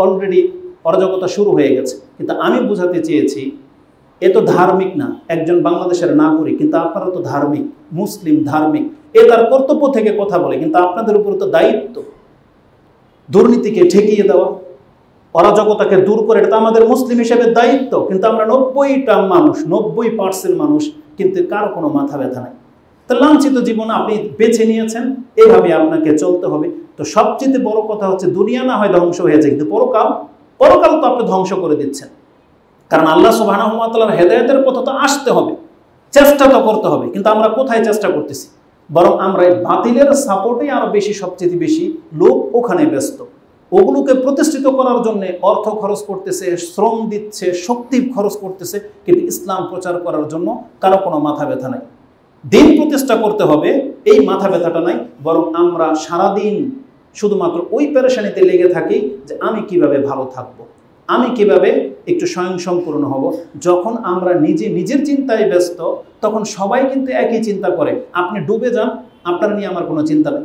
অলরেডি অরাজকতা শুরু হয়ে গেছে। কিন্তু আমি বোঝাতে চেয়েছি, এ তো ধার্মিক না, একজন বাংলাদেশের নাগরিক, কিন্তু আপনারা তো ধার্মিক, মুসলিম ধার্মিক, এ তার কর্তব্য থেকে কথা বলে, কিন্তু আপনাদের উপর তো দায়িত্ব দুর্নীতিকে ঠেকিয়ে দেওয়া, অরাজকতাকে দূর করে, এটা তো আমাদের মুসলিম হিসেবে দায়িত্ব। কিন্তু আমরা 90% মানুষ, কিন্তু কারো কোনো মাথা ব্যথা নাই। তো লাঞ্ছিত জীবন আপনি বেছে নিয়েছেন, এভাবে আপনাকে চলতে হবে। তো সবচেয়ে বড় কথা হচ্ছে, দুনিয়া না হয় ধ্বংস হয়েছে, কিন্তু পরকাল তো আপনি ধ্বংস করে দিচ্ছেন। কারণ আল্লাহ সুবহানাহু ওয়া তাআলার হেদায়েতের পথে তো আসতে হবে, চেষ্টা তো করতে হবে, কিন্তু আমরা কোথায় চেষ্টা করতেছি? বরং আমরা এই বাতিলের সাপোর্টেই আরো সবচেয়ে বেশি লোক ওখানে ব্যস্ত। ওগুলোকে প্রতিষ্ঠিত করার জন্য অর্থ খরচ করতেছে, শ্রম দিচ্ছে, শক্তি খরচ করতেছে, কিন্তু ইসলাম প্রচার করার জন্য কারো কোনো মাথা ব্যথা নাই। দিন প্রতিষ্ঠা করতে হবে, এই মাথা ব্যথাটা নাই, বরং আমরা সারাদিন শুধুমাত্র ওই পেরেশানিতে লেগে থাকি যে আমি কিভাবে ভালো থাকবো, আমি কিভাবে একটু স্বয়ংসম্পূর্ণ হব। যখন আমরা নিজের চিন্তায় ব্যস্ত, তখন সবাই কিন্তু একই চিন্তা করে। আপনি ডুবে যান, আপনার নিয়ে আমার কোনো চিন্তা নেই,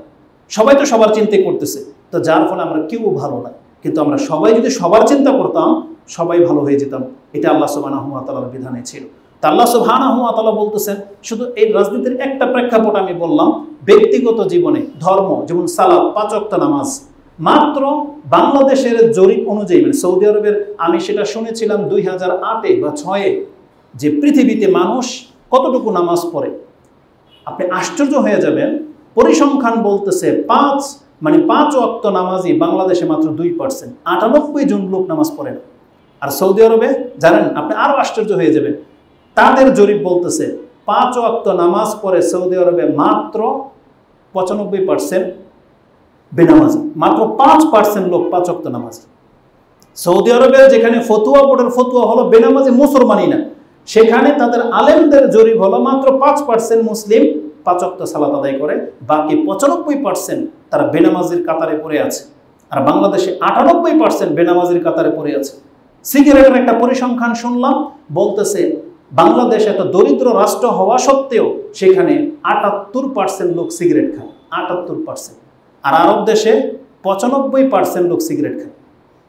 সবাই তো সবার চিন্তাই করতেছে, তো যার ফলে আমরা কেউ ভালো না। কিন্তু আমরা সবাই যদি সবার চিন্তা করতাম, সবাই ভালো হয়ে যেতাম। এটা আল্লাহ সুবহানাহু ওয়া তাআলার বিধানে ছিল। তা আল্লাহ সুবহানাহু ওয়া তাআলা বলতেছেন, শুধু এই রাজনীতির একটা প্রেক্ষাপট আমি বললাম, ব্যক্তিগত জীবনে ধর্ম, যেমন সালাত, 5 ওয়াক্ত নামাজ, মাত্র বাংলাদেশের জরিপ অনুযায়ী, মানে সৌদি আরবের, আমি সেটা শুনেছিলাম 2008 বা 2006, যে পৃথিবীতে মানুষ কতটুকু নামাজ পড়ে, আপনি আশ্চর্য হয়ে যাবেন। পরিসংখ্যান বলতেছে 5 ওয়াক্ত নামাজই বাংলাদেশে মাত্র 2%, 98 জন লোক নামাজ পড়ে না। আর সৌদি আরবে জানেন, আপনি আরো আশ্চর্য হয়ে যাবেন, তাদের জরিপ বলতেছে 5 ওয়াক্ত নামাজ পড়ে সৌদি আরবে মাত্র 95% বেনামাজি, মাত্র 5% লোক 5 ওয়াক্ত নামাজি। সৌদি আরবে যেখানে ফতুয়া বোর্ডের ফতুয়া হলো বেনামাজি মুসলমানই না, সেখানে তাদের আলেমদের জরিপ হলো মাত্র 5% মুসলিম 5 ওয়াক্ত সালাত আদায় করে, বাকি 95% তারা বেনামাজির কাতারে পড়ে আছে। আর বাংলাদেশে 98% বেনামাজির কাতারে পড়ে আছে। সিগারেটের একটা পরিসংখ্যান শুনলাম, বলতেছে বাংলাদেশ এত দরিদ্র রাষ্ট্র হওয়া সত্ত্বেও সেখানে 78% লোক সিগারেট খায়, 78%। আর আরব দেশে 95% লোক সিগারেট খায়,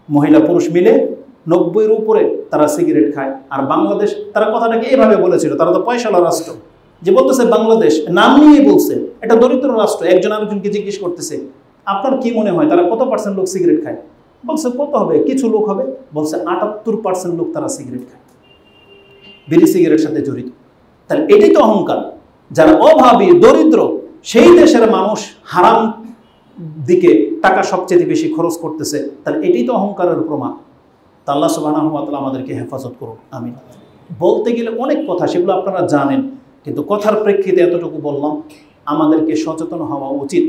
মহিলা পুরুষ মিলে 90-এর উপরে তারা সিগারেট খায়। আর বাংলাদেশ, তারা কথাটাকে এভাবে বলেছিল, তারা তো পয়সাওয়ালা রাষ্ট্র, যে বলতেছে বাংলাদেশ নাম নিয়েই বলছে এটা দরিদ্র রাষ্ট্র। একজন আরেকজনকে জিজ্ঞেস করতেছে, আপনার কি মনে হয় তারা কত % লোক সিগারেট খায়? বলছে কত হবে, কিছু লোক হবে। বলছে 78% লোক তারা সিগারেট খায়, বিড়ি সিগারেটের সাথে জড়িত। তাহলে এটাই তো অহংকার। যারা অভাবী দরিদ্র সেই দেশের মানুষ হারাম দিকে টাকা সবচেয়ে বেশি খরচ করতেছে, তাহলে এটাই তো অহংকারের প্রমাণ। তা আল্লাহ সুবহানাহু ওয়া তাআলা আমাদেরকে হেফাজত করুন, আমিন। বলতে গেলে অনেক কথা, সেগুলো আপনারা জানেন, কিন্তু কথার প্রেক্ষিতে এতটুকু বললাম, আমাদেরকে সচেতন হওয়া উচিত।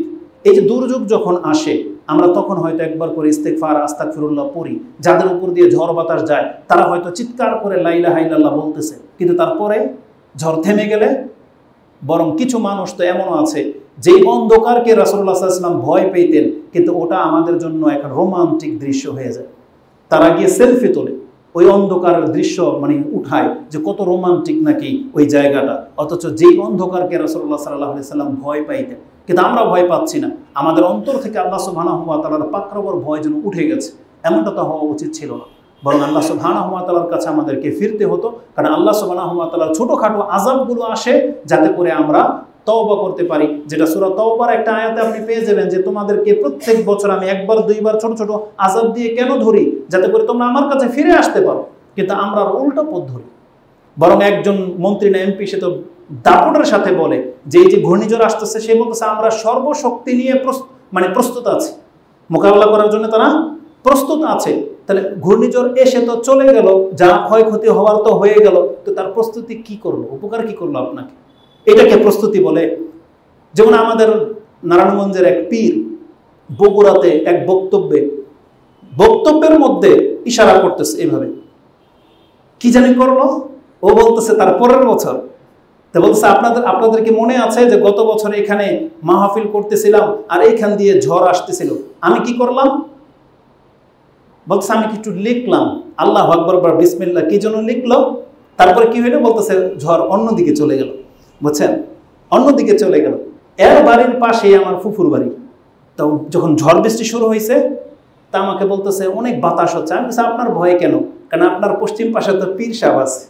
এই যে দুর্যোগ যখন আসে, আমরা তখন হয়তো একবার করে ইস্তেগফার আস্তাগফিরুল্লাহ পড়ি। যাদের উপর দিয়ে ঝড় বাতাস যায় তারা হয়তো চিৎকার করে লা ইলাহা ইল্লাল্লাহ বলতেছে, কিন্তু তারপরে ঝড় থেমে গেলে, বরং কিছু মানুষ তো এমনও আছে যেই অন্ধকারকে রাসূলুল্লাহ সাল্লাল্লাহু আলাইহি ওয়াসাল্লাম ভয় পেতেন, কিন্তু ওটা আমাদের জন্য এক রোমান্টিক দৃশ্য হয়ে যায়। তারা গিয়ে সেলফি তোলে, ওই অন্ধকারের দৃশ্য মানে উঠায় যে কত রোমান্টিক নাকি ওই জায়গাটা, অথচ যেই অন্ধকারকে রাসূলুল্লাহ সাল্লাল্লাহু আলাইহি ওয়াসাল্লাম ভয় পাইতেন, কিন্তু আমরা ভয় পাচ্ছি না। আমাদের অন্তর থেকে আল্লাহ সুবহানাহু ওয়া তাআলার পাকড়াবর ভয় যেন উঠে গেছে, এমনটা তো হওয়া উচিত ছিল না। বরং আল্লাহ সুবহানাহু ওয়া তাআলার কাছে আমাদেরকে ফিরতে হতো, কারণ আল্লাহ সুবহানাহু ওয়া তাআলার ছোটোখাটো আযাবগুলো আসে যাতে করে আমরা তওবা করতে পারি। যেটা সূরা তওবার একটা আয়াতে আপনি পেয়ে যাবেন যে তোমাদেরকে প্রত্যেক বছর আমি একবার দুইবার ছোট ছোট আযাব দিয়ে কেন ধরি, যাতে করে তোমরা আমার কাছে ফিরে আসতে পারো। কিন্তু আমরা উল্টো পথ ধরি। বরং একজন মন্ত্রী না এমপি, সে তো দাপটের সাথে বলে যে এই যে ঘূর্ণিঝড় আসতেছে, সে বলতেছে আমরা সর্বশক্তি নিয়ে প্রস্তুত আছি, মোকাবেলা করার জন্য তারা প্রস্তুত আছে। তাহলে ঘূর্ণিঝড় এসে তো চলে গেল, যা ক্ষয়ক্ষতি হওয়ার তো হয়ে গেল, তো তার প্রস্তুতি কি করলো, উপকার কি করলো আপনাকে? এটাকে প্রস্তুতি বলে? যেমন আমাদের নারায়ণগঞ্জের এক পীর বগুড়াতে এক বক্তব্যের মধ্যে ইশারা করতেছে এইভাবে, কি জানি করলো, ও বলতেছে তার পরের বছর। তো বলতেছে আপনাদের কি মনে আছে যে গত বছর এখানে মাহফিল করতেছিলাম আর এইখান দিয়ে ঝড় আসতেছিল, আমি কি করলাম? বলতেছে আমি কিছু লিখলাম, আল্লাহু আকবার বা বিসমিল্লাহ, কি জন্য লিখলো? তারপরে কি হইলো? বলতেছে ঝড় অন্যদিকে চলে গেল, বুঝছেন, অন্যদিকে চলে গেল। এর বাড়ির পাশেই আমার ফুফুর বাড়ি। তো যখন ঝড় বৃষ্টি শুরু হয়েছে, তা আমাকে বলতেছে অনেক বাতাস হচ্ছে। আমি বলছি আপনার ভয় কেন? কারণ আপনার পশ্চিম পাশে তো পীর সাহেব আছে,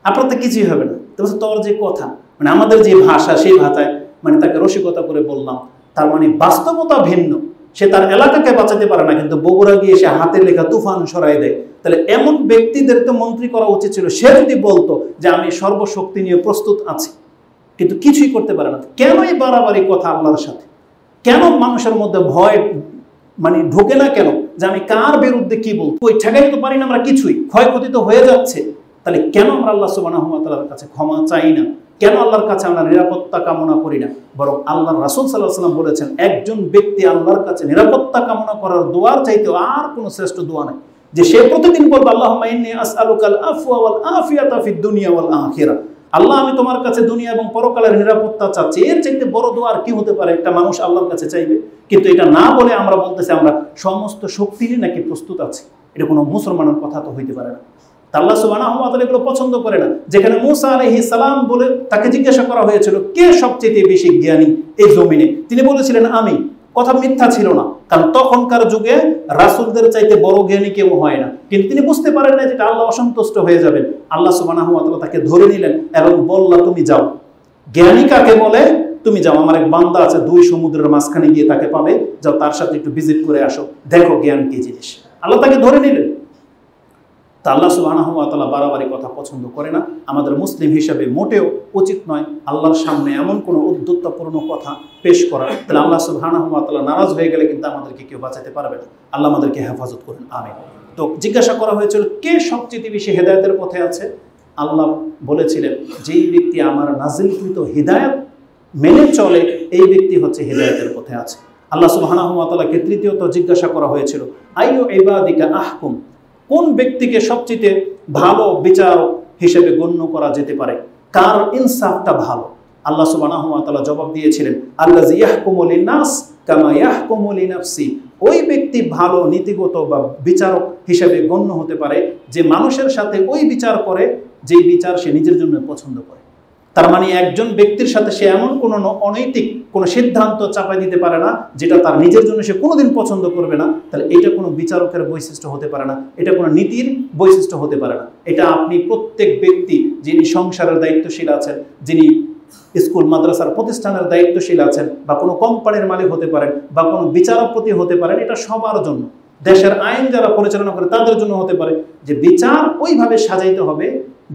আপনার তো কিছুই হবে না। তো বলছে তোর যে কথা, মানে আমাদের যে ভাষা, সেই ভাষায় মানে তাকে রসিকতা করে বললাম। তার মানে বাস্তবতা ভিন্ন। সে তার এলাকাকে বাঁচাতে পারে না, কিন্তু বগুড়া গিয়ে সে হাতে লেখা তুফান সরাই দেয়। তাহলে এমন ব্যক্তিদের তো মন্ত্রী করা উচিত ছিল। সে যদি বলতো যে আমি সর্বশক্তি নিয়ে প্রস্তুত আছি, কিন্তু কিছুই করতে পারে না। কেন এই বাড়াবাড়ি কথা আল্লাহর সাথে? কেন মানুষের মধ্যে ভয় মানে ঢোকে না কেন, যে আমি কার বিরুদ্ধে কি বলবো? ওই ঠেকাই তো পারি না আমরা কিছুই, ক্ষয়ক্ষতি তো হয়ে যাচ্ছে। তাহলে কেন আমরা আল্লাহ সুবহানাহু ওয়া তাআলার কাছে ক্ষমা চাই না? কেন আল্লাহর কাছে আমরা নিরাপত্তা কামনা করি না? বরং আল্লাহর রাসূল সাল্লাল্লাহু আলাইহি ওয়াসাল্লাম বলেছেন, একজন ব্যক্তি আল্লাহর কাছে নিরাপত্তা কামনা করার দোয়ার চাইতে আর কোনো শ্রেষ্ঠ দোয়া নাই, যে সে প্রতিদিন বলবে আল্লাহুম্মা ইন্নী আসআলুকাল আফওয়া ওয়াল আফিয়াতা ফিদ দুনিয়া ওয়াল আখিরা। আল্লাহ, আমি তোমার কাছে দুনিয়া এবং পরকালের নিরাপত্তা চাচ্ছি। এর চাইতে বড় দোয়া আর কি হতে পারে একটা মানুষ আল্লাহর কাছে চাইবে? কিন্তু এটা না বলে আমরা বলতেছি আমরা সমস্ত শক্তি নিয়ে নাকি প্রস্তুত আছি। এটা কোনো মুসলমানের কথা তো হইতে পারে না। আল্লাহ সুবহানাহু ওয়া তাআলা এগুলো পছন্দ করে না। যেখানে মূসা আলাইহিস সালাম বলে তাকে জিজ্ঞাসা করা হয়েছিল কে সবচেয়ে বেশি জ্ঞানী এই জমিনে, তিনি বলেছিলেন আমি। কথা মিথ্যা ছিল না, কারণ তখনকার যুগে রাসূলদের চাইতে বড় জ্ঞানী কেউ হয় না। কিন্তু তিনি বুঝতে পারেন না যেটা আল্লাহ অসন্তুষ্ট হয়ে যাবেন। আল্লাহ সুবহানাহু ওয়া তাআলা তাকে ধরে নিলেন এবং বললেন তুমি যাও। জ্ঞানী কাকে বলে? তুমি যাও, আমার এক বান্দা আছে 2 সমুদ্রের মাঝখানে গিয়ে তাকে পাবে, যাও তার সাথে একটু ভিজিট করে আসো, দেখো জ্ঞান কি জিনিস। আল্লাহ তাকে ধরে নিলেন। তা আল্লাহ সুবহানাহু ওয়া তাআলা বাড়াবাড়ি কথা পছন্দ করে না। আমাদের মুসলিম হিসেবে মোটেও উচিত নয় আল্লাহর সামনে এমন কোনো উদ্ধত্তপূর্ণ কথা পেশ করা। তাহলে আল্লাহ সুবহানাহু ওয়া তাআলা নারাজ হয়ে গেলে কিন্তু আমাদেরকে কেউ বাঁচাতে পারবে না। আল্লাহ আমাদেরকে হেফাজত করুন, আমিন। তো জিজ্ঞাসা করা হয়েছিল কে সবচেয়ে বেশি হেদায়েতের পথে আছে? আল্লাহ বলেছিলেন যেই ব্যক্তি আমার নাজিলকৃত হিদায়াত মেনে চলে, এই ব্যক্তি হচ্ছে হিদায়াতের পথে আছে। আল্লাহ সুবহানাহু ওয়া তাআলাকে তৃতীয়ত জিজ্ঞাসা করা হয়েছিল আইয়ু ইবাদিকা আহকুম, কোন ব্যক্তিকে সবচেয়ে ভালো বিচারক হিসেবে গণ্য করা যেতে পারে, কার ইনসাফটা ভালো? আল্লাহ সুবহানাহু ওয়া তাআলা জবাব দিয়েছিলেন আল্লাযী ইয়াহকুমু লিন-নাস কামা ইয়াহকুমু লিনাফসি। ওই ব্যক্তি ভালো নীতিগত বা বিচারক হিসেবে গণ্য হতে পারে যে মানুষের সাথে ওই বিচার করে যে বিচার সে নিজের জন্য পছন্দ করে। তার মানে একজন ব্যক্তির সাথে সে এমন কোনো অনৈতিক কোনো সিদ্ধান্ত চাপাই দিতে পারে না যেটা তার নিজের জন্য সে কোনোদিন পছন্দ করবে না। তাহলে এটা কোনো বিচারকের বৈশিষ্ট্য হতে পারে না, এটা কোনো নীতির বৈশিষ্ট্য হতে পারে না। এটা আপনি প্রত্যেক ব্যক্তি যিনি সংসারের দায়িত্বশীল আছেন, যিনি স্কুল মাদ্রাসার প্রতিষ্ঠানের দায়িত্বশীল আছেন, বা কোনো কোম্পানির মালিক হতে পারেন, বা কোনো বিচারপতি হতে পারেন, এটা সবার জন্য। দেশের আইন যারা পরিচালনা করে তাদের জন্য হতে পারে, যে বিচার ওইভাবে সাজাইতে হবে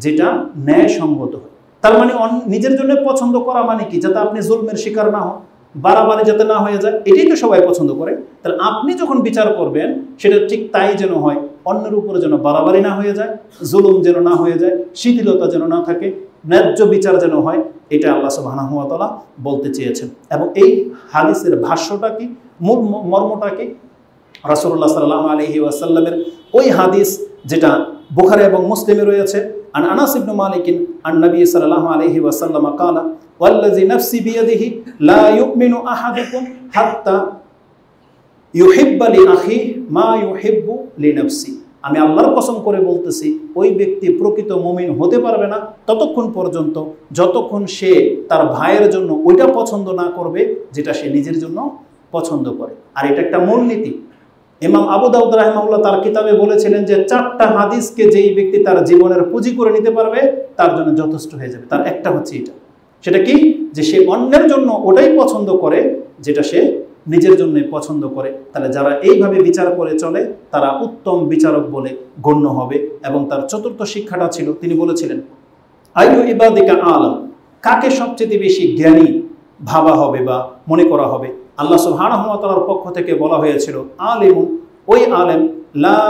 যেটা ন্যায়সঙ্গত হয়। তার মানে নিজের জন্য পছন্দ করা মানে কি, যাতে আপনি জুলমের শিকার না হন, বাড়াবাড়ি যাতে না হয়ে যায়, এটাই তো সবাই পছন্দ করে। তাহলে আপনি যখন বিচার করবেন সেটা ঠিক তাই যেন হয়, অন্যের উপরে যেন বাড়াবাড়ি না হয়ে যায়, জুলুম যেন না হয়ে যায়, শিথিলতা যেন না থাকে, ন্যায্য বিচার যেন হয়, এটা আল্লাহ সুবহানাহু ওয়া তাআলা বলতে চেয়েছেন। এবং এই হাদিসের ভাষ্যটা কি, মূল মর্মটা কি, রাসূলুল্লাহ সাল্লাল্লাহু আলাইহি ওয়াসাল্লামের ওই হাদিস যেটা বুখারী এবং মুসলিমে রয়েছে, আন আনাস ইবনে মালিক আন নবী সাল্লাল্লাহু আলাইহি ওয়াসাল্লাম ক্বালা ওয়াল্লাযী নাফসি বিয়াদিহি লা ইউমিনু আহাদুকুম হাত্তা ইউহিব্বা লিআখিহি মা ইউহিব্বু লিনাফসি। আমি আল্লাহর কসম করে বলতেছি, ওই ব্যক্তি প্রকৃত মুমিন হতে পারবে না ততক্ষণ পর্যন্ত যতক্ষণ সে তার ভাইয়ের জন্য ওইটা পছন্দ না করবে যেটা সে নিজের জন্য পছন্দ করে। আর এটা একটা মূলনীতি। ইমাম আবু দাউদ রাহিমাহুল্লাহ তার কিতাবে বলেছিলেন যে 4টা হাদিসকে যেই ব্যক্তি তার জীবনের পুঁজি করে নিতে পারবে তার জন্য যথেষ্ট হয়ে যাবে। তার একটা হচ্ছে এটা, সেটা কি, যে সে অন্যের জন্য ওটাই পছন্দ করে যেটা সে নিজের জন্যই পছন্দ করে। তাহলে যারা এইভাবে বিচার করে চলে তারা উত্তম বিচারক বলে গণ্য হবে। এবং তার চতুর্থ শিক্ষাটা ছিল, তিনি বলেছিলেন আইয়ু ইবাদিকা আলাম, কাকে সবচেয়ে বেশি জ্ঞানী ভাবা হবে বা মনে করা হবে। আল্লাহ সুবহানাহু ওয়া তাআলার পক্ষ থেকে বলা হয়েছিল আলিমুন, ওই আলেম লা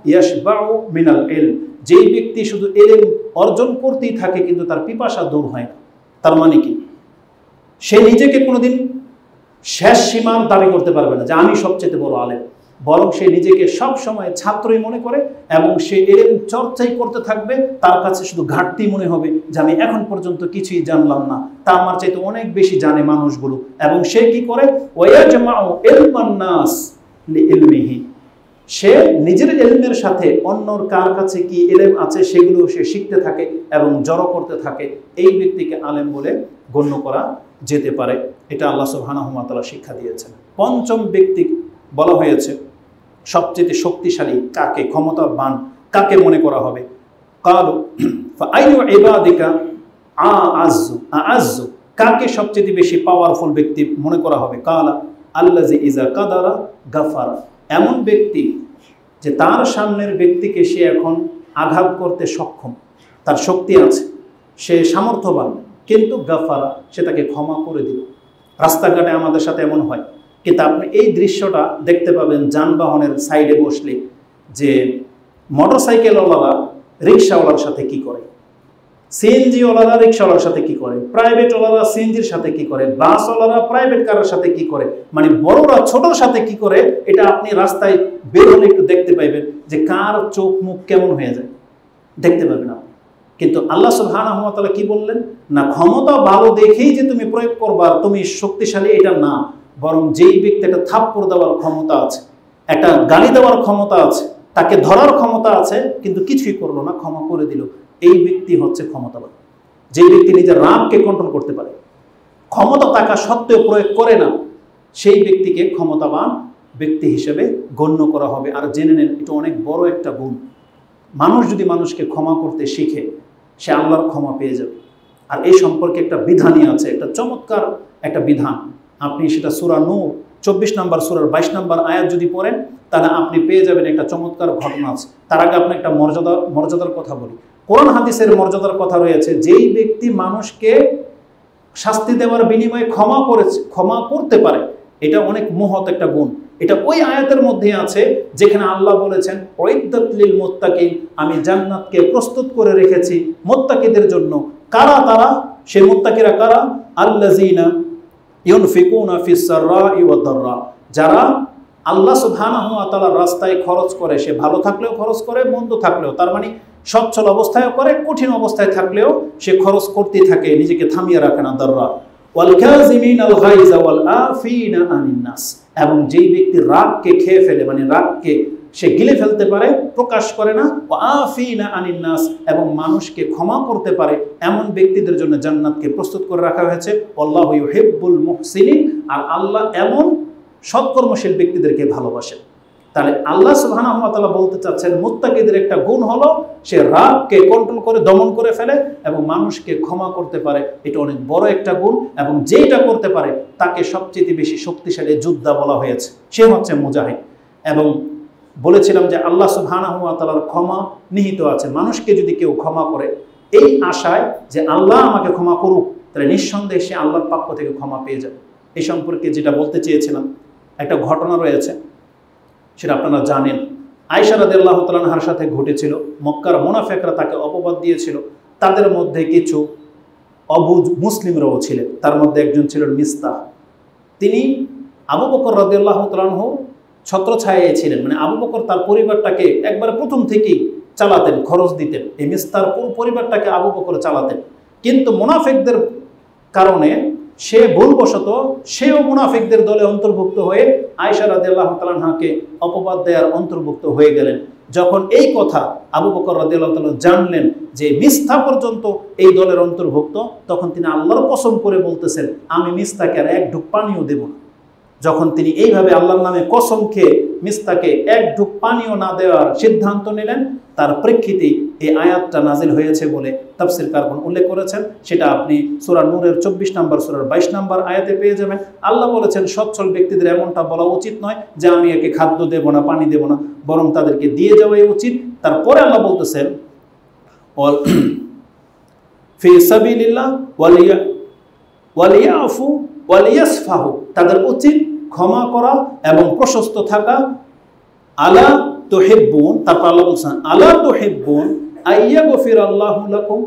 ইয়াশবাউ মিনাল ইলম, যেই ব্যক্তি শুধু ইলম অর্জন করতেই থাকে কিন্তু তার পিপাসা দূর হয় না। তার মানে কি, সে নিজেকে কোনোদিন শেষ সীমার দাবি করতে পারবে না যে আমি সবচেয়ে বড় আলেম, বরং সে নিজেকে সব সময় ছাত্রই মনে করে এবং সে ইলম চর্চাই করতে থাকবে। তার কাছে শুধু ঘাটতি মনে হবে যে আমি এখন পর্যন্ত কিছুই জানলাম না, তা আমার চাইতে অনেক বেশি জানে মানুষগুলো। এবং সে কি করে, ওয়ায়াজমাউ ইলমান নাস লিইলমিহি, সে নিজের ইলমের সাথে অন্যর কার কাছে কি ইলম আছে সেগুলো সে শিখতে থাকে এবং জড়ো করতে থাকে। এই ব্যক্তিকে আলেম বলে গণ্য করা যেতে পারে। এটা আল্লাহ সুবহানাহু ওয়া তাআলা শিক্ষা দিয়েছেন। পঞ্চম ব্যক্তি বলা হয়েছে সবচেয়ে শক্তিশালী কাকে, ক্ষমতাবান কাকে মনে করা হবে। ক্বালু ফাআইয়ু ইবাদিকা আ'আজ্জু, কাকে সবচেয়ে বেশি পাওয়ারফুল ব্যক্তি মনে করা হবে। ক্বালা আল্লাযী ইযা কাদারা গাফারা, এমন ব্যক্তি যে তার সামনের ব্যক্তিকে সে এখন আঘাত করতে সক্ষম, তার শক্তি আছে, সে সামর্থ্যবান, কিন্তু গাফারা, সে তাকে ক্ষমা করে দিল। রাস্তাঘাটে আমাদের সাথে এমন হয়, কিন্তু আপনি এই দৃশ্যটা দেখতে পাবেন যানবাহনের সাইডে বসলে, যে মোটরসাইকেলওয়ালারা রিক্সাওয়ালার সাথে কি করে, সিএনজিওয়ালারা রিক্সাওয়ালার সাথে কি করে, প্রাইভেটওয়ালারা সিএনজির সাথে কি করে, বাসওয়ালারা প্রাইভেট কারের সাথে কি করে, মানে বড়রা ছোটর সাথে কি করে, এটা আপনি রাস্তায় বের হলে একটু দেখতে পাইবেন যে কার চোখ মুখ কেমন হয়ে যায়, দেখতে পাবেন আপনি। কিন্তু আল্লাহ সুবহানাহু ওয়া তাআলা কি বললেন, না ক্ষমতা ভালো দেখেই যে তুমি প্রয়োগ করবা, তুমি শক্তিশালী, এটা না, বরং যেই ব্যক্তি একটা থাপ্পড় দেওয়ার ক্ষমতা আছে, একটা গালি দেওয়ার ক্ষমতা আছে, তাকে ধরার ক্ষমতা আছে, কিন্তু কিছুই করলো না, ক্ষমা করে দিল, এই ব্যক্তি হচ্ছে ক্ষমতাবান। যে ব্যক্তি নিজের রাগকে কন্ট্রোল করতে পারে, ক্ষমতা থাকা সত্ত্বেও প্রয়োগ করে না, সেই ব্যক্তিকে ক্ষমতাবান ব্যক্তি হিসেবে গণ্য করা হবে। আর জেনে নেন, এটা অনেক বড় একটা গুণ। মানুষ যদি মানুষকে ক্ষমা করতে শিখে, সে আল্লাহর ক্ষমা পেয়ে যাবে। আর এই সম্পর্কে একটা বিধানই আছে, একটা চমৎকার একটা বিধান। আপনি সেটা সূরা নূর 24 নম্বর সূরার 22 নম্বর আয়াত যদি পড়েন, তাহলে আপনি পেয়ে যাবেন একটা চমৎকার ঘটনা আছে। তার আগে আপনি একটা মর্যাদার কথা বলি। কোরআন হাদিসের মর্যাদার কথা রয়েছে, যেই ব্যক্তি মানুষকে শাস্তি দেওয়ার বিনিময়ে ক্ষমা করতে পারে, এটা অনেক মহৎ একটা গুণ। এটা ওই আয়াতের মধ্যে আছে যেখানে আল্লাহ বলেছেন উইদ্দাত লিল মুত্তাকিন, আমি জান্নাতকে প্রস্তুত করে রেখেছি মুত্তাকিদের জন্য। কারা তারা? সেই মুত্তাকিরা কারা? আল্লাযিনা ইউনফিকুনা ফিস সাররাই ওয়াদ দাররা, যারা আল্লাহ সুবহানাহু ওয়া তাআলার রাস্তায় খরচ করে, সে ভালো থাকলেও খরচ করে, মন্দ থাকলেও, তার মানে সচ্ছল অবস্থায়ও করে, কঠিন অবস্থায় থাকলেও সে খরচ করতেই থাকে, নিজেকে থামিয়ে রাখে না। দাররা ওয়াল কাযিমিনাল গায়যা ওয়াল আফিনা আনিন নাস, এবং যেই ব্যক্তি রাগকে খেয়ে ফেলে, মানে রাগকে সে গিলে ফেলতে পারে, প্রকাশ করে না, ওয়া আফিনা আনিন নাস, এবং মানুষকে ক্ষমা করতে পারে, এমন ব্যক্তিদের জন্য জান্নাতকে প্রস্তুত করে রাখা হয়েছে। আল্লাহু ইউহিব্বুল মুহসিনিন, আর আল্লাহ এমন সৎকর্মশীল ব্যক্তিদেরকে ভালোবাসেন। তাহলে আল্লাহ সুবহানাহু ওয়া তাআলা বলতে চাচ্ছেন, মুত্তাকিদের একটা গুণ হলো সে রাগকে কন্ট্রোল করে, দমন করে ফেলে এবং মানুষকে ক্ষমা করতে পারে। এটা অনেক বড় একটা গুণ, এবং যেটা করতে পারে তাকে সবচেয়ে বেশি শক্তিশালী যোদ্ধা বলা হয়েছে, সে হচ্ছে মুজাহিদ। এবং বলেছিলাম যে আল্লাহ সুবহানাহু ওয়া তাআলার ক্ষমা নিহিত আছে। মানুষকে যদি কেউ ক্ষমা করে এই আশায় যে আল্লাহ আমাকে ক্ষমা করুক, তাহলে নিঃসন্দেহে সে আল্লাহর পক্ষ থেকে ক্ষমা পেয়ে যাবে। এই সম্পর্কে যেটা বলতে চেয়েছিলাম, একটা ঘটনা রয়েছে, সেটা আপনারা জানেন। আয়েশা রাদিয়াল্লাহু তাআলা আনহার সাথে ঘটেছিল। মক্কার মুনাফিকরা তাকে অপবাদ দিয়েছিল। তাদের মধ্যে কিছু অবুঝ মুসলিমরাও ছিলেন। তার মধ্যে একজন ছিলেন মিস্তাহ। তিনি আবু বকর রাদিয়াল্লাহু তাআলা আনহু ছত্রছায়ায় ছিলেন, মানে আবু বকর তার পরিবারটাকে একবার প্রথম থেকেই চালাতেন, খরচ দিতেন। এই মিস্তার পুরো পরিবারটাকে আবু বকর চালাতেন। কিন্তু মুনাফিকদের কারণে সে ভুলবশত সেও মুনাফিকদের দলে অন্তর্ভুক্ত হয়ে আয়েশা রাদিয়াল্লাহু তাআলা আনহাকে অপবাদ দেওয়ার অন্তর্ভুক্ত হয়ে গেলেন। যখন এই কথা আবু বকর রাদিয়াল্লাহু তাআলা জানলেন যে মিস্তা পর্যন্ত এই দলের অন্তর্ভুক্ত, তখন তিনি আল্লাহর কসম করে বলতেছেন, আমি মিস্তাকে আর এক ঢুক পানিও দেব না। যখন তিনি এইভাবে আল্লাহর নামে কসম খেয়ে মিস্তাকে এক ঢুক পানিও না দেওয়ার সিদ্ধান্ত নিলেন, তার প্রেক্ষিতেই এই আয়াতটা নাজিল হয়েছে বলে তাফসীর কারগণ উল্লেখ করেছেন। সেটা আপনি সূরা নূরের 24 নম্বর সূরার 22 নম্বর আয়াতে পেয়ে যাবেন। আল্লাহ বলেছেন সচ্ছল ব্যক্তিদের এমনটা বলা উচিত নয় যে আমি একে খাদ্য দেব না, পানি দেব না, বরং তাদেরকে দিয়ে যাওয়াই উচিত। তারপরে আল্লাহ বলতেছেন ফি সাবিলিল্লাহ ওয়ালিয়াফু ওয়ালিয়াসফাহু, তাদের উচিত ক্ষমা করা এবং প্রশস্ত থাকা। আলা তুহিব্বুন, তারপর আল্লাহ বলছেন আলা তুহিব্বুন আইয়াগফিরাল্লাহু লাকুম,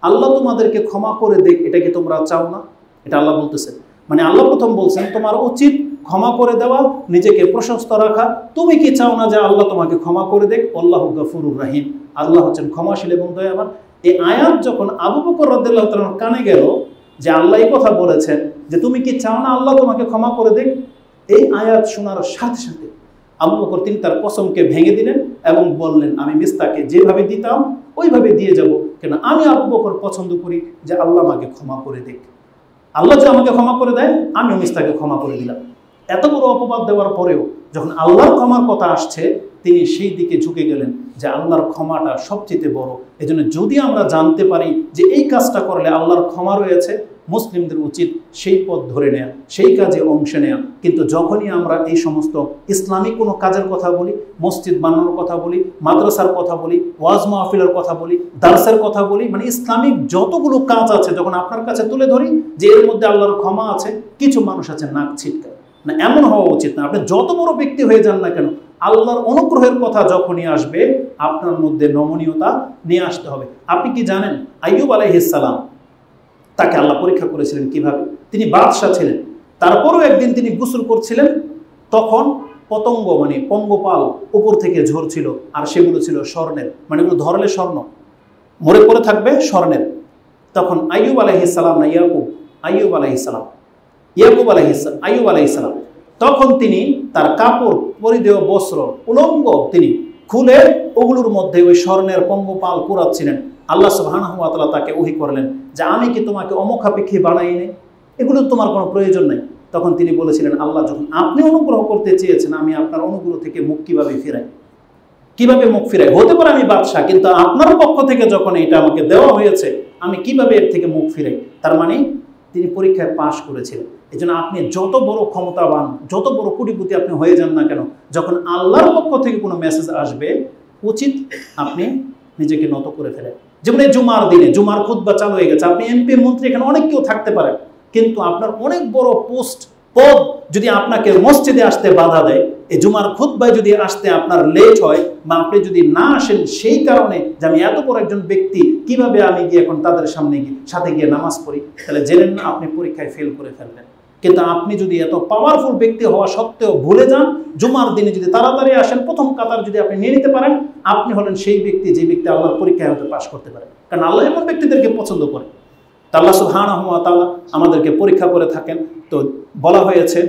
আল্লাহ তোমাদেরকে ক্ষমা করে দেখ, এটা কি তোমরা চাও না? এটা আল্লাহ বলতেছেন। মানে আল্লাহ প্রথম বলছেন তোমার উচিত ক্ষমা করে দেওয়া, নিজেকে প্রশস্ত রাখা। তুমি কি চাও না যে আল্লাহ তোমাকে ক্ষমা করে দেখ? আল্লাহু গফুরুর রহিম, আল্লাহ হচ্ছেন ক্ষমাশীল এবং দয়াবান। এই আয়াত যখন আবু বকর রাদিয়াল্লাহু তাআলার কানে গেল যে আল্লাহ এই কথা বলেছেন যে তুমি কি চাও না আল্লাহ তোমাকে ক্ষমা করে দেখ, এই আয়াত শোনার সাথে সাথে আবু বকর তিনি তার কসমকে ভেঙে দিলেন এবং বললেন আমি মিস্তাকে যেভাবে দিতাম ওইভাবে দিয়ে যাব, কেন আমি আবু বকর পছন্দ করি যে আল্লাহ আমাকে ক্ষমা করে দেখ। আল্লাহ যে আমাকে ক্ষমা করে দেয়, আমিও মিস্তাকে ক্ষমা করে দিলাম। এত বড় অপবাদ দেওয়ার পরেও যখন আল্লাহর ক্ষমার কথা আসছে, তিনি সেই দিকে ঝুঁকে গেলেন যে আল্লাহর ক্ষমাটা সবচেয়ে বড়। এজন্য যদি আমরা জানতে পারি যে এই কাজটা করলে আল্লাহর ক্ষমা রয়েছে, মুসলিমদের উচিত সেই পথ ধরে নেয়া, সেই কাজে অংশ নেয়া। কিন্তু যখনই আমরা এই সমস্ত ইসলামিক কোনো কাজের কথা বলি, মসজিদ বানানোর কথা বলি, মাদ্রাসার কথা বলি, ওয়াজ মাহফিলের কথা বলি, দার্সের কথা বলি, মানে ইসলামিক যতগুলো কাজ আছে যখন আপনার কাছে তুলে ধরি যে এর মধ্যে আল্লাহর ক্ষমা আছে, কিছু মানুষ আছে নাক ছিটকায় না। এমন হওয়া উচিত না। আপনি যত বড় ব্যক্তি হয়ে যান না কেন, আল্লাহর অনুগ্রহের কথা যখনই আসবে আপনার মধ্যে নমনীয়তা নিয়ে আসতে হবে। আপনি কি জানেন আইয়ুব আলাইহিস সালাম, তাকে আল্লাহ পরীক্ষা করেছিলেন কিভাবে? তিনি বাদশাহ ছিলেন, তারপরেও একদিন তিনি গোসল করছিলেন, তখন পতঙ্গ মানে পঙ্গপাল উপর থেকে ঝরছিল, আর সেগুলো ছিল স্বর্ণের, মানে এগুলো ধরলে স্বর্ণ, মরে পড়ে থাকবে স্বর্ণের। তখন আইয়ুব আলাইহিস সালাম না আইয়ুব আলাইহিস সালাম তখন তিনি তার কাপড় পরিধেয় বস্ত্র উলঙ্গ তিনি খুলে ওগুলোর মধ্যে ওই স্বর্ণের পঙ্গপাল কুড়াচ্ছিলেন। আল্লাহ সুবহানাহু ওয়া তাআলা তাকে ওহী করলেন যে আমি কি তোমাকে অমুখাপেক্ষী বানাই নাই, এগুলো তোমার কোনো প্রয়োজন নাই। তখন তিনি বলেছিলেন আল্লাহ যখন আপনি অনুগ্রহ করতে চেয়েছেন, আমি আপনার অনুগ্রহ থেকে মুখ কিভাবে ফিরাই, কিভাবে মুখ ফিরাই? হতে পারে আমি বাদশাহ, কিন্তু আপনার পক্ষ থেকে যখন এটা আমাকে দেওয়া হয়েছে আমি কিভাবে এর থেকে মুখ ফিরাই? তার মানে তিনি পরীক্ষায় পাশ করেছিলেন। এই জন্য আপনি যত বড় ক্ষমতাবান, যত বড় কোটিপতি আপনি হয়ে যান না কেন, যখন আল্লাহর পক্ষ থেকে কোনো মেসেজ আসবে উচিত আপনি নিজেকে নত করে ফেলেন। যেমন এই জুমার দিনে জুমার খুতবা চালু হয়ে গেছে, আপনি এমপির মন্ত্রী, এখানে অনেক কেউ থাকতে পারেন, কিন্তু আপনার অনেক বড় পদ যদি আপনাকে মসজিদে আসতে বাধা দেয়, এই জুমার খুতবায় যদি আসতে আপনার লেট হয় বা আপনি যদি না আসেন সেই কারণে যে আমি এত বড় একজন ব্যক্তি, কিভাবে আমি গিয়ে এখন তাদের সাথে গিয়ে নামাজ পড়ি, তাহলে জেনেন না আপনি পরীক্ষায় ফেল করে ফেলবেন। কিন্তু আপনি যদি এত পাওয়ারফুল ব্যক্তি হওয়া সত্ত্বেও ভুলে যান, জুমার দিনে যদি তাড়াতাড়ি আসেন, প্রথম কাতার যদি আপনি নিয়ে নিতে পারেন, আপনি হলেন সেই ব্যক্তি যে ব্যক্তি আল্লাহর পরীক্ষায় হয়তো পাশ করতে পারে। কারণ আল্লাহ এমন ব্যক্তিদেরকে পছন্দ করে। তা আল্লাহ সুবহানাহু ওয়া তাআলা আমাদেরকে পরীক্ষা করে থাকেন। তো বলা হয়েছে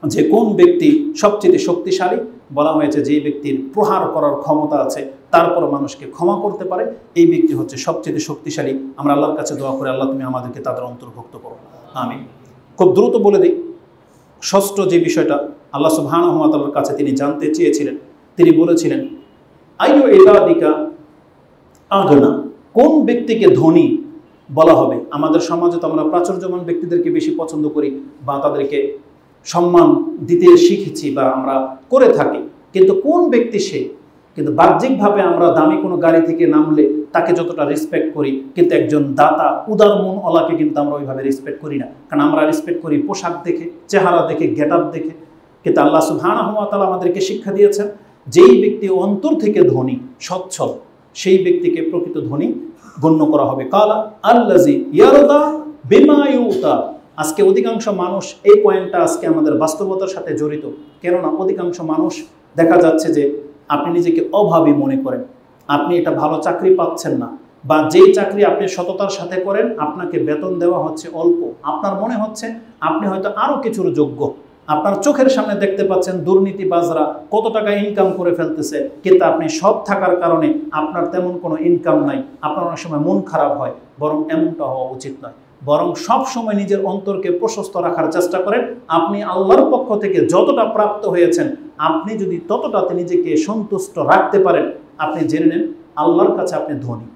যে কোন ব্যক্তি সবচেয়ে শক্তিশালী, বলা হয়েছে যে ব্যক্তির প্রহার করার ক্ষমতা আছে, তারপর মানুষকে ক্ষমা করতে পারে, এই ব্যক্তি হচ্ছে সবচেয়ে শক্তিশালী। আমরা আল্লাহর কাছে দোয়া করি আল্লাহ তুমি আমাদেরকে তাদের অন্তর্ভুক্ত করো, আমিন। খুব দ্রুত বলে দিই, ষষ্ঠ যে বিষয়টা আল্লাহ সুবহানাহু ওয়া তাআলার কাছে তিনি জানতে চেয়েছিলেন, তিনি বলেছিলেন আইয়ু ইবাদিকা আগনা, কোন ব্যক্তিকে ধনী বলা হবে? আমাদের সমাজে তো আমরা প্রাচুর্যমান ব্যক্তিদেরকে বেশি পছন্দ করি বা তাদেরকে সম্মান দিতে শিখেছি বা আমরা করে থাকি, কিন্তু কোন ব্যক্তি সে? কিন্তু বাহ্যিকভাবে আমরা দামি কোনো গাড়ি থেকে নামলে তাকে যতটা রেসপেক্ট করি, কিন্তু একজন দাতা উদার মন ওলাকে কিন্তু আমরা ওইভাবে রেসপেক্ট করি না। কারণ আমরা রেসপেক্ট করি পোশাক দেখে, চেহারা দেখে, গেট আপ দেখে। কিন্তু আল্লাহ সুবহানাহু ওয়া তাআলা আমাদেরকে শিক্ষা দিয়েছেন, যেই ব্যক্তি অন্তর থেকে ধনী, সচ্ছল, সেই ব্যক্তিকে প্রকৃত ধনী গণ্য করা হবে। কালা আল্লাযী ইয়ারদা বিমা ইউতা। আজকে অধিকাংশ মানুষ, এই পয়েন্টটা আজকে আমাদের বাস্তবতার সাথে জড়িত। কেননা অধিকাংশ মানুষ দেখা যাচ্ছে যে আপনি নিজেকে অভাবী মনে করেন, আপনি এটা ভালো চাকরি পাচ্ছেন না, বা যেই চাকরি আপনি সততার সাথে করেন আপনাকে বেতন দেওয়া হচ্ছে অল্প, আপনার মনে হচ্ছে আপনি হয়তো আরও কিছুর যোগ্য। আপনার চোখের সামনে দেখতে পাচ্ছেন দুর্নীতিবাজরা কত টাকা ইনকাম করে ফেলতেছে, কিন্তু আপনি সৎ থাকার কারণে আপনার তেমন কোনো ইনকাম নাই, আপনার অনেক সময় মন খারাপ হয়। বরং এমনটা হওয়া উচিত নয়, বরং সব সময় নিজের অন্তরকে প্রশস্ত রাখার চেষ্টা করেন। আপনি আল্লাহর পক্ষ থেকে যতটা প্রাপ্ত হয়েছেন, আপনি যদি ততটাতে নিজেকে সন্তুষ্ট রাখতে পারেন, আপনি জেনে নেন আল্লাহর কাছে আপনি ধনী,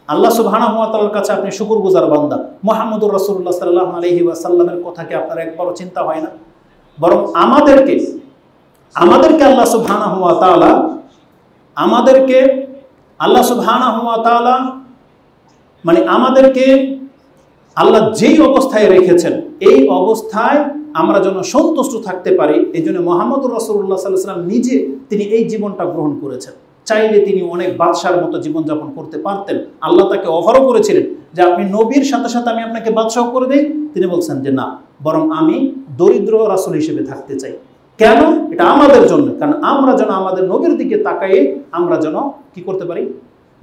আল্লাহ সুবহানাহু ওয়া তাআলার কাছে আপনি শুকরগুজার বান্দা। মুহাম্মদুর রাসূলুল্লাহ সাল্লাল্লাহু আলাইহি ওয়াসাল্লামের কথা কি আপনার একবারও চিন্তা হয় না? বরং আমাদেরকে আল্লাহ সুবহানাহু ওয়া তাআলা মানে আমাদেরকে আল্লাহ যেই অবস্থায় রেখেছেন, এই অবস্থায় আমরা যেন সন্তুষ্ট থাকতে পারি। এই জন্য মুহাম্মদুর রাসূলুল্লাহ সাল্লাল্লাহু আলাইহি ওয়াসাল্লাম নিজে তিনি এই জীবনটা গ্রহণ করেছেন। চাইলে তিনি অনেক বাদশার মতো জীবনযাপন করতে পারতেন। আল্লাহ তাকে অফারও করেছিলেন যে আপনি নবীর সাথে সাথে আমি আপনাকে বাদশাহ করে দেই। তিনি বলছেন যে না, বরং আমি দরিদ্র রাসূল হিসেবে থাকতে চাই। কেন? এটা আমাদের জন্য, কারণ আমরা যেন আমাদের নবীর দিকে তাকায়ে আমরা যেন কি করতে পারি?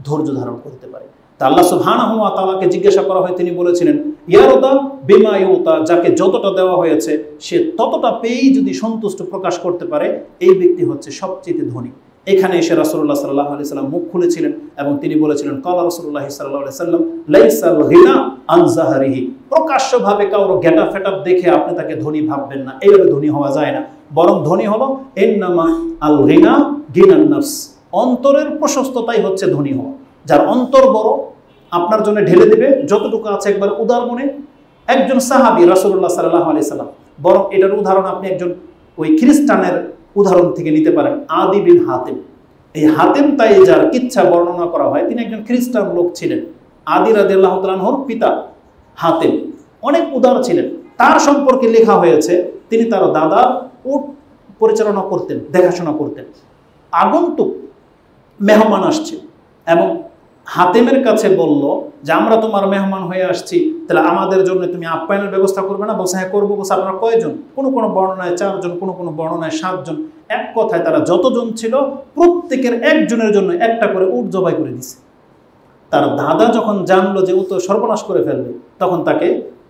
ধৈর্য ধারণ করতে পারি। তা আল্লাহ সুবহানাহু ওয়া তাআলাকে জিজ্ঞাসা করা হয়, তিনি বলেছিলেন ইয়ারদা বিমা ইউতা, যাকে যতটা দেওয়া হয়েছে সে ততটা পেয়েই যদি সন্তুষ্ট প্রকাশ করতে পারে, এই ব্যক্তি হচ্ছে সবচেয়ে ধনী। এখানে এসে রাসূলুল্লাহ সাল্লাল্লাহু আলাইহি সাল্লাম মুখ খুলেছিলেন এবং তিনি বলেছিলেন কালা রাসূলুল্লাহ সাল্লাল্লাহু আলাইহি সাল্লাম লাইসাল গিনা আন যাহরিহি। প্রকাশ্যভাবে কারো গেটা ফেটাপ দেখে আপনি তাকে ধনী ভাববেন না, এইভাবে ধনী হওয়া যায় না। বরং ধনী হলো ইন্নামা আল গিনা গিনান নফস, অন্তরের প্রশস্ততাই হচ্ছে ধনী হওয়া। যার অন্তর বড়, আপনার জন্য ঢেলে দেবে যতটুকু আছে একবার উদার মনে। একজন সাহাবী রাসূলুল্লাহ সাল্লাল্লাহু আলাইহি সাল্লাম, বরং এটার উদাহরণ আপনি একজন ওই খ্রিস্টানের উদাহরণ থেকে নিতে পারেন, আদি বিন হাতিম। এই হাতিম তাই যার কিচ্ছা বর্ণনা করা হয়, তিনি একজন খ্রিস্টান লোক ছিলেন। আদি রাদিয়াল্লাহু তাআলা আনহুর পিতা হাতিম অনেক উদার ছিলেন। তার সম্পর্কে লেখা হয়েছে তিনি তার দাদার উট পরিচালনা করতেন, দেখাশোনা করতেন। আগন্তুক মেহমান আসছে এবং হাতিমের কাছে বলল যে আমরা তোমার মেহমান হয়ে আসছি, তাহলে আমাদের জন্য তুমি আপ্যায়নের ব্যবস্থা করবে না? বলছে হ্যাঁ করবো। বলছে আপনারা কয়জন? কোনো কোনো বর্ণনায় 4 জন, কোনো কোনো বর্ণনায় 7 জন। এক কথায় তারা যতজন ছিল প্রত্যেকের একজনের জন্য একটা করে উট জবাই করে দিছে। তার দাদা যখন জানলো যে ও তো সর্বনাশ করে ফেলবে, তখন তাকে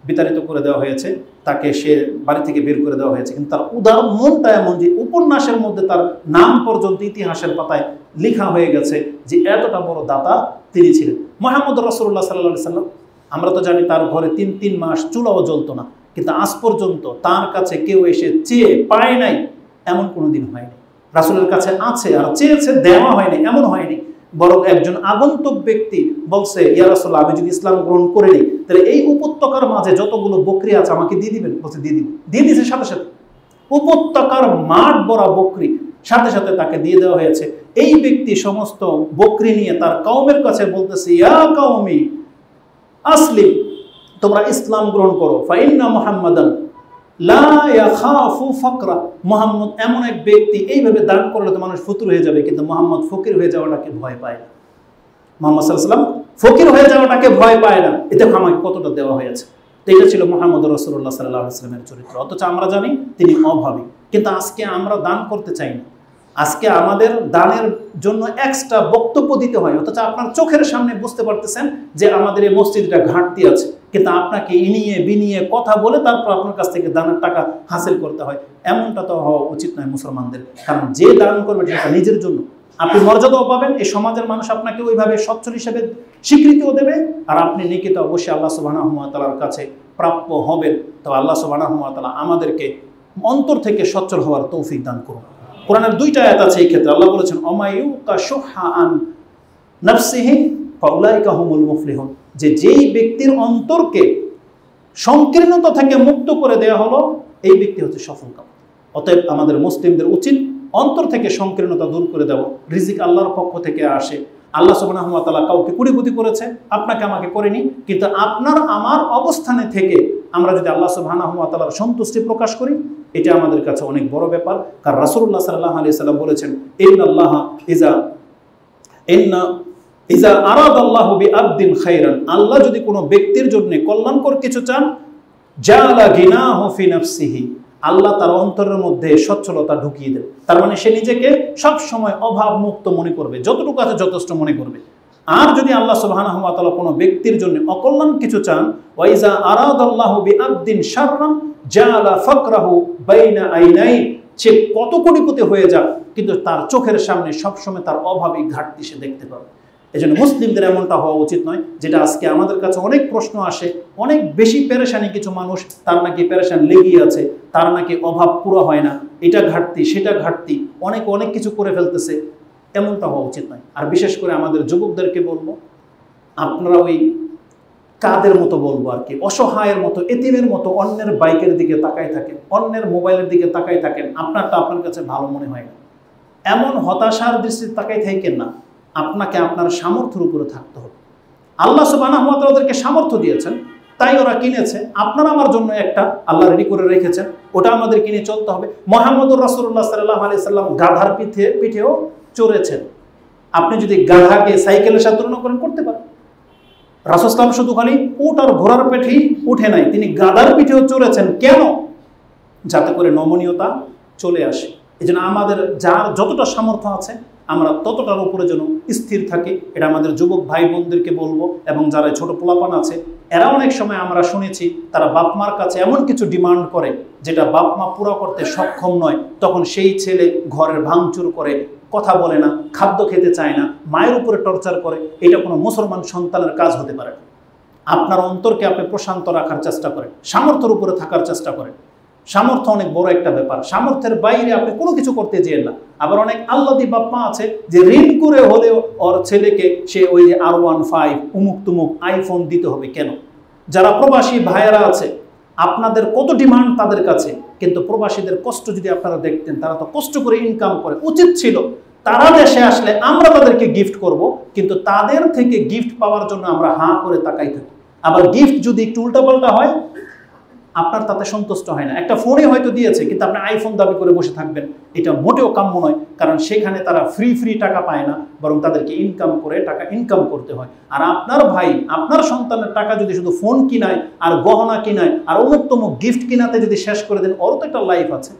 বিতাড়িত করে দেওয়া হয়েছে, তাকে সে বাড়ি থেকে বের করে দেওয়া হয়েছে। কিন্তু তার উদার মনটা এমন যে উপন্যাসের মধ্যে তার নাম পর্যন্ত ইতিহাসের পাতায় লেখা হয়ে গেছে যে এতটা বড় দাতা তিনি ছিলেন। মুহাম্মদুর রাসূলুল্লাহ সাল্লাল্লাহু আলাইহি সাল্লাম, আমরা তো জানি তার ঘরে 3 মাস চুলাও জ্বলতো না, কিন্তু আজ পর্যন্ত তার কাছে কেউ এসে চেয়ে পায় নাই এমন কোনো দিন হয়নি। রাসূলের কাছে আছে আর চেয়েছে, দেওয়া হয়নি এমন হয়নি। বরং একজন আগন্তুক ব্যক্তি বলছে ইয়া রাসূলুল্লাহ, আমি যদি ইসলাম গ্রহণ করে নিই তাহলে এই উপত্যকার মাঝে যতগুলো বকরি আছে আমাকে দিয়ে দিবেন? বলছে দিয়ে দিবেন। দিয়ে দিয়েছে সাথে সাথে, উপত্যকার মাঠ ভরা বকরি সাথে সাথে তাকে দিয়ে দেওয়া হয়েছে। এই ব্যক্তি সমস্ত বকরি নিয়ে তার কওমের কাছে বলতেছে ইয়া কওমি আসলিম, তোমরা ইসলাম গ্রহণ করো। ফাইন্না মুহাম্মাদান লা ইয়াখাফু ফাকরা, মুহাম্মদ এমন এক ব্যক্তি, এইভাবে দান করলে তো মানুষ ফতুর হয়ে যাবে, কিন্তু মুহাম্মদ ফকির হয়ে যাওয়াটাকে ভয় পায় না। মুহাম্মদ সাল্লাল্লাহু আলাইহি ওয়াসাল্লাম ফকির হয়ে যাওয়াটাকে ভয় পায় না। এতে আমাকে কতটা দেওয়া হয়েছে। তো এটা ছিল মুহাম্মদুর রাসূলুল্লাহ সাল্লাল্লাহু আলাইহি ওয়াসাল্লামের চরিত্র। অথচ আমরা জানি তিনি অভাবী, কিন্তু আজকে আমরা দান করতে চাই না। আজকে আমাদের দানের জন্য এক্সট্রা বক্তব্য দিতে হয়, অথচ আপনার চোখের সামনে বুঝতে পারতেছেন যে আমাদের এই মসজিদটা ঘাটতি আছে, কিন্তু আপনাকে ইনিয়ে বিনিয়ে কথা বলে তারপর আপনার কাছ থেকে দানের টাকা হাসিল করতে হয়। এমনটা তো হওয়া উচিত নয় মুসলমানদের। কারণ যে দান করবে সেটা নিজের জন্য, আপনি মর্যাদাও পাবেন, এই সমাজের মানুষ আপনাকে ওইভাবে সচ্ছল হিসেবে স্বীকৃতিও দেবে, আর আপনি নেকিতে অবশ্যই আল্লাহ সুবহানাহু ওয়া তাআলার কাছে প্রাপ্য হবেন। তো আল্লাহ সুবহানাহু ওয়া তাআলা আমাদেরকে অন্তর থেকে সচ্ছল হওয়ার তৌফিক দান করুন। কোরআনের 2টা আয়াত আছে এই ক্ষেত্রে। আল্লাহ বলেছেন অমায়ুকা শুহা আন নাফসিহি ফাউলাইকা হুমুল মুফলিহুন, যে যেই ব্যক্তির অন্তরকে সংকীর্ণতা থেকে মুক্ত করে দেওয়া হলো এই ব্যক্তি হচ্ছে সফলকাম। অতএব আমাদের মুসলিমদের উচিত অন্তর থেকে সংকীর্ণতা দূর করে দেওয়া। রিজিক আল্লাহর পক্ষ থেকে আসে। আল্লাহ সুবহানাহু ওয়া তাআলা কাউকে কোটিপতি করেছে, আপনাকে আমাকে করেনি, কিন্তু আপনার আমার অবস্থানে থেকে আমরা যদি আল্লাহ সুবহানাহু ওয়া তাআলার সন্তুষ্টি প্রকাশ করি, এটা আমাদের কাছে অনেক বড় ব্যাপার। কারণ রাসূলুল্লাহ সাল্লাল্লাহু আলাইহি সাল্লাম বলেছেন, ইন্নাল্লাহা ইজা আরাদাল্লাহু বিআবদিন খায়রান, আল্লাহ যদি কোনো ব্যক্তির জন্য কল্যাণকর কিছু চান, জাআলা গিনাহু ফি নাফসিহি, আল্লাহ তার অন্তরের মধ্যে সচ্ছলতা ঢুকিয়ে দেন। তার মানে সে নিজেকে সব সময় অভাব মুক্ত মনে করবে, যতটুকু আছে যথেষ্ট মনে করবে। আর যদি আল্লাহ সুবহানাহু ওয়া তাআলা কোনো ব্যক্তির জন্য অকল্যাণ কিছু চান, ওয়া ইজা আরাদাল্লাহু বিআবদিন শাররান জাআলা ফাকরাহু বাইনা আইনাই, সে কত কোটিপতি হয়ে যাক কিন্তু তার চোখের সামনে সবসময় তার অভাবী ঘাটতি সে দেখতে পাবে। এই জন্য মুসলিমদের এমনটা হওয়া উচিত নয়, যেটা আজকে আমাদের কাছে অনেক প্রশ্ন আসে। অনেক বেশি পেরেশানি কিছু মানুষ, তার নাকি পেরেশান লেগেই আছে, তার নাকি অভাব পুরো হয় না, এটা ঘাটতি সেটা ঘাটতি, অনেক কিছু করে ফেলতেছে। এমনটা হওয়া উচিত নয়। আর বিশেষ করে আমাদের যুবকদেরকে বলবো, আপনারা ওই কাদের মতো বলবো আর কি, অসহায়ের মতো, এতিমের মতো অন্যের বাইকের দিকে তাকায় থাকেন, অন্যের মোবাইলের দিকে তাকায় থাকেন, আপনারটা আপনার কাছে ভালো মনে হয় না। এমন হতাশার দৃষ্টিতে তাকায় থাকেন না, আপনাকে আপনার সামর্থ্যের উপরে থাকতে হবে। আল্লাহ সুবহানাহু ওয়া তাআলা ওদেরকে সামর্থ্য দিয়েছেন, তাই ওরা কিনেছে। আপনারা আমার জন্য একটা আল্লাহ রেডি করে রেখেছেন, ওটা আমাদের কিনে চলতে হবে। মুহাম্মদুর রাসূলুল্লাহ সাল্লাল্লাহু আলাইহি সাল্লাম গাধার পিঠেও চড়েছেন। আপনি যদি গাধাকে সাইকেলের সাথে তুলনা করেন, করতে পারেন। রাসূল সাল্লাল্লাহু শুধু খালি উট আর ঘোড়ার পিঠেই উঠে নাই, তিনি গাধার পিঠেও চড়েছেন। কেন? যাতে করে নমনীয়তা চলে আসে। এই জন্য আমাদের যার যতটা সামর্থ্য আছে আমরা ততটার উপরে যেন স্থির থাকি, এটা আমাদের যুবক ভাই বোনদেরকে বলবো। এবং যারা ছোট পোলাপান আছে, এরা অনেক সময় আমরা শুনেছি তারা বাপ মার কাছে এমন কিছু ডিমান্ড করে যেটা বাপ মা পুরো করতে সক্ষম নয়, তখন সেই ছেলে ঘরের ভাঙচুর করে, কথা বলে না, খাদ্য খেতে চায় না, মায়ের উপরে টর্চার করে। এটা কোনো মুসলমান সন্তানের কাজ হতে পারে না। আপনার অন্তরকে আপনি প্রশান্ত রাখার চেষ্টা করেন, সামর্থ্যের উপরে থাকার চেষ্টা করেন। সামর্থ্য অনেক বড় একটা ব্যাপার, সামর্থ্যের বাইরে আপনি কোনো কিছু করতে যেন না। আবার অনেক আল্লাদি বাপ্পা আছে যে ঋণ করে হলেও ওর ছেলেকে সে ওই যে R15 উমুক তুমুক আইফোন দিতে হবে। কেন? যারা প্রবাসী ভাইয়েরা আছে, আপনাদের কত ডিমান্ড তাদের কাছে, কিন্তু প্রবাসীদের কষ্ট যদি আপনারা দেখতেন, তারা তো কষ্ট করে ইনকাম করে, উচিত ছিল তারা দেশে আসলে আমরা তাদেরকে গিফট করব, কিন্তু তাদের থেকে গিফট পাওয়ার জন্য আমরা হাঁ করে তাকাই থাকি। আবার গিফট যদি একটু উল্টাপাল্টা হয়, আপনার তাতে সন্তুষ্ট হয় না। একটা ফোনই হয়তো দিয়েছে, কিন্তু আপনি আইফোন দাবি করে বসে থাকবেন, এটা মোটেও কাম্য নয়। কারণ সেখানে তারা ফ্রি টাকা পায় না, বরং তাদেরকে ইনকাম করে টাকা ইনকাম করতে হয়। আর আপনার ভাই, আপনার সন্তানের টাকা যদি শুধু ফোন কিনায় আর গহনা কিনায় আর অন্যতম গিফট কিনাতে যদি শেষ করে দেন, ওর তো একটা লাইফ আছে,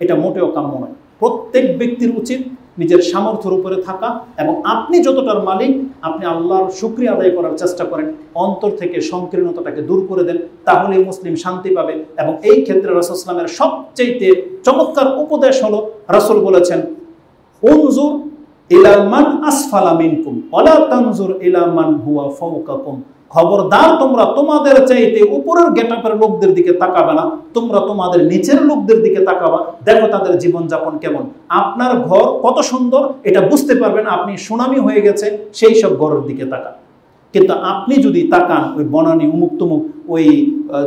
এটা মোটেও কাম্য নয়। প্রত্যেক ব্যক্তির উচিত নিজের সামর্থ্যের উপরে থাকা, এবং আপনি যতটার মালিক আপনি আল্লাহর শুকরিয়া আদায় করার চেষ্টা করেন, অন্তর থেকে সংকীর্ণতাটাকে দূর করে দেন, তাহলে মুসলিম শান্তি পাবে। এবং এই ক্ষেত্রে রাসূল সাল্লাল্লাহু আলাইহি ওয়াসাল্লামের সবচেয়ে চমৎকার উপদেশ হলো, রাসূল বলেছেন, উনজুর ইলা মান আসফালা মিনকুম ওয়ালা তানজুর ইলা মান হুয়া ফাওকাকুম। খবরদার, তোমরা তোমাদের চাইতে উপরের গেটআপের লোকদের দিকে তাকাবে না, তোমরা তোমাদের নিচের লোকদের দিকে তাকাবা, দেখো তাদের জীবনযাপন কেমন। আপনার ঘর কত সুন্দর এটা বুঝতে পারবেন আপনি সুনামি হয়ে গেছে সেই সব ঘরের দিকে তাকান। কিন্তু আপনি যদি তাকান ওই বনানী উমুক তুমুক ওই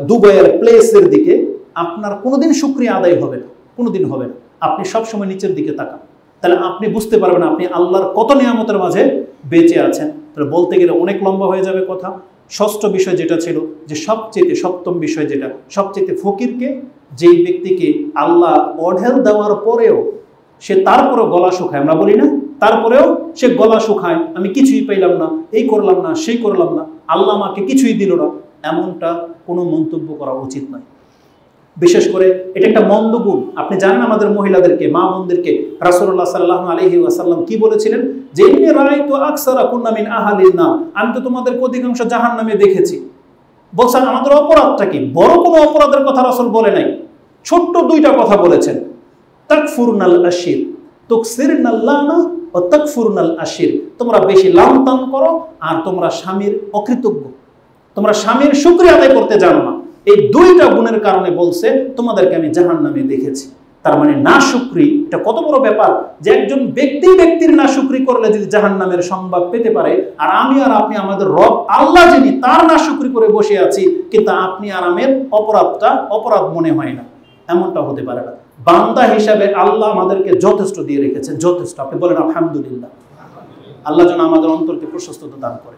দুবাইয়ের প্লেসের দিকে, আপনার কোনোদিন শুকরিয়া আদায় হবে না, কোনোদিন হবে না। আপনি সবসময় নিচের দিকে তাকান, তাহলে আপনি বুঝতে পারবেন আপনি আল্লাহর কত নিয়ামতের মাঝে বেঁচে আছেন। তাহলে বলতে গেলে অনেক লম্বা হয়ে যাবে কথা। ষষ্ঠ বিষয় যেটা ছিল, যে সবচেয়ে সপ্তম বিষয় যেটা, সবচেয়ে ফকিরকে, যেই ব্যক্তিকে আল্লাহ অঢেল দেওয়ার পরেও সে তারপরেও গলা শুকায়, আমরা বলি না, তারপরেও সে গলা শুকায়, আমি কিছুই পাইলাম না, এই করলাম না, সেই করলাম না, আল্লাহ আমাকে কিছুই দিল না, এমনটা কোনো মন্তব্য করা উচিত নয়। বিশেষ করে এটা একটা মন্দ গুণ। আপনি জানেন আমাদের মহিলাদেরকে, মা বোনদেরকে রাসূলুল্লাহ সাল্লাল্লাহু আলাইহি ওয়াসাল্লাম কি বলেছিলেন, যে ইন্নী রাআইতু আকসারা কুন্না মিন আহলিন নার, আমি তো তোমাদের অধিকাংশ জাহান্নামে দেখেছি। বলছেন আমাদের অপরাধটা কি? বড় কোনো অপরাধের কথা রাসূল বলে নাই, ছোট্ট দুইটা কথা বলেছেন, তাকফুরনাল আশির, তুকসিরনাল লানা ও তাকফুরনাল আশির। তোমরা বেশি লামতান করো আর তোমরা স্বামীর অকৃতজ্ঞ, তোমরা স্বামীর শুকরিয়া আদায় করতে জানো না। এই দুইটা গুণের কারণে বলছে তোমাদেরকে আমি জাহান্নামে দেখেছি। তার মানে নাশুকরি এটা কত বড় ব্যাপার, যে একজন ব্যক্তির নাশুকরি করলে যদি জাহান্নামের সংবাদ পেতে পারে, আর আমি আর আপনি আমাদের রব আল্লাহ যিনি তার নাশুকরি করে বসে আছি, কিন্তু আপনি আর আমের অপরাধটা অপরাধ মনে হয় না, এমনটা হতে পারে না। বান্দা হিসাবে আল্লাহ আমাদেরকে যথেষ্ট দিয়ে রেখেছেন, যথেষ্ট। আপনি বলেন আলহামদুলিল্লাহ। আল্লাহ যেন আমাদের অন্তরকে প্রশস্ততা দান করে।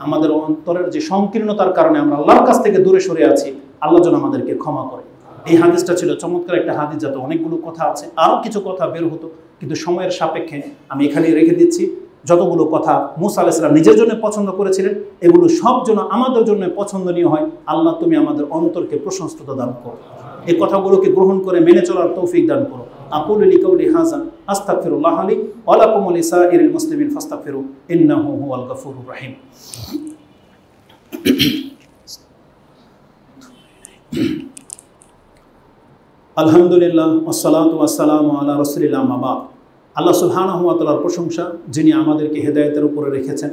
আমাদের অন্তরের যে সংকীর্ণতার কারণে আমরা আল্লাহর কাছ থেকে দূরে সরে আছি, আল্লাহ যেন আমাদেরকে ক্ষমা করে। এই হাদিসটা ছিল চমৎকার একটা হাদিস, যাতে অনেকগুলো কথা আছে, আরও কিছু কথা বের হতো, কিন্তু সময়ের সাপেক্ষে আমি এখানেই রেখে দিচ্ছি। যতগুলো কথা মুসা আলাইহিস সালাম নিজের জন্য পছন্দ করেছিলেন, এগুলো সব যেন আমাদের জন্য পছন্দনীয় হয়। আল্লাহ তুমি আমাদের অন্তরকে প্রশস্ততা দান করো, এই কথাগুলোকে গ্রহণ করে মেনে চলার তৌফিক দান করো। আকুলু লিকাউলি হাযা আস্তাগফিরুল্লাহ লি ওয়া লাকুম ওয়া লিসাইরিল মুসলিমিন ফাস্তাগফিরু ইন্নাহু হুয়াল গফুরুর রহিম। আলহামদুলিল্লাহ ওয়াসসালাতু ওয়াসসালামু আলা রাসূলিল্লাহ আম্মা বা'দ। আল্লাহ সুবহানাহু ওয়া তাআলার প্রশংসা, যিনি আমাদেরকে হেদায়েতের উপরে রেখেছেন,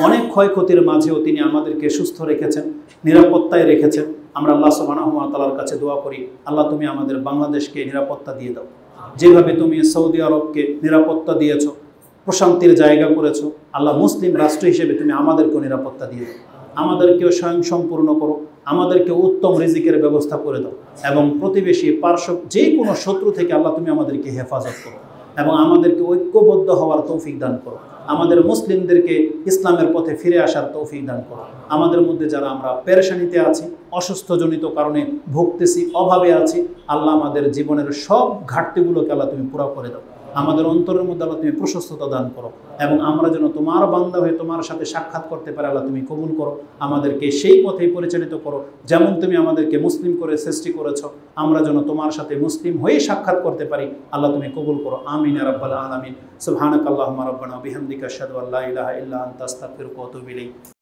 অনেক ক্ষয়ক্ষতির মাঝেও তিনি আমাদেরকে সুস্থ রেখেছেন, নিরাপত্তায় রেখেছেন। আমরা আল্লাহ সুবহানাহু ওয়া তাআলার কাছে দোয়া করি, আল্লাহ তুমি আমাদের বাংলাদেশকে নিরাপত্তা দিয়ে দাও। যেভাবে তুমি সৌদি আরবকে নিরাপত্তা দিয়েছো, প্রশান্তির জায়গা করেছো, আল্লাহ মুসলিম রাষ্ট্র হিসেবে তুমি আমাদেরকেও নিরাপত্তা দিয়ে দাও। আমাদেরকেও স্বয়ংসম্পূর্ণ করো, আমাদেরকে উত্তম রিজিকের ব্যবস্থা করে দাও, এবং প্রতিবেশী পার্শ্ব যে কোনো শত্রু থেকে আল্লাহ তুমি আমাদেরকে হেফাজত করো, এবং আমাদেরকে ঐক্যবদ্ধ হওয়ার তৌফিক দান করো। আমাদের মুসলিমদেরকে ইসলামের পথে ফিরে আসার তৌফিক দান করো। আমাদের মধ্যে যারা আমরা পেরেশানিতে আছি, অসুস্থজনিত কারণে ভুগতেছি, অভাবে আছি, আল্লাহ আমাদের জীবনের সব ঘাটতিগুলোকে আল্লাহ তুমি পুরা করে দাও। আমাদের অন্তরের মধ্যে আল্লাহ তুমি প্রশস্ততা দান করো, এবং আমরা যেন তোমার বান্দা হয়ে তোমার সাথে সাক্ষাৎ করতে পারে আল্লাহ তুমি কবুল করো। আমাদেরকে সেই পথেই পরিচালিত করো, যেমন তুমি আমাদেরকে মুসলিম করে সৃষ্টি করেছো, আমরা যেন তোমার সাথে মুসলিম হয়ে সাক্ষাৎ করতে পারি আল্লাহ তুমি কবুল করো। আমিন ইয়া রাব্বাল আলামিন। সুবহানাকাল্লাহুম্মা রাব্বানা ওয়া বিহামদিকা আশহাদু আল্লা ইলাহা ইল্লা আনতা আস্তাগফিরুকা ওয়া আতুবু ইলাইক।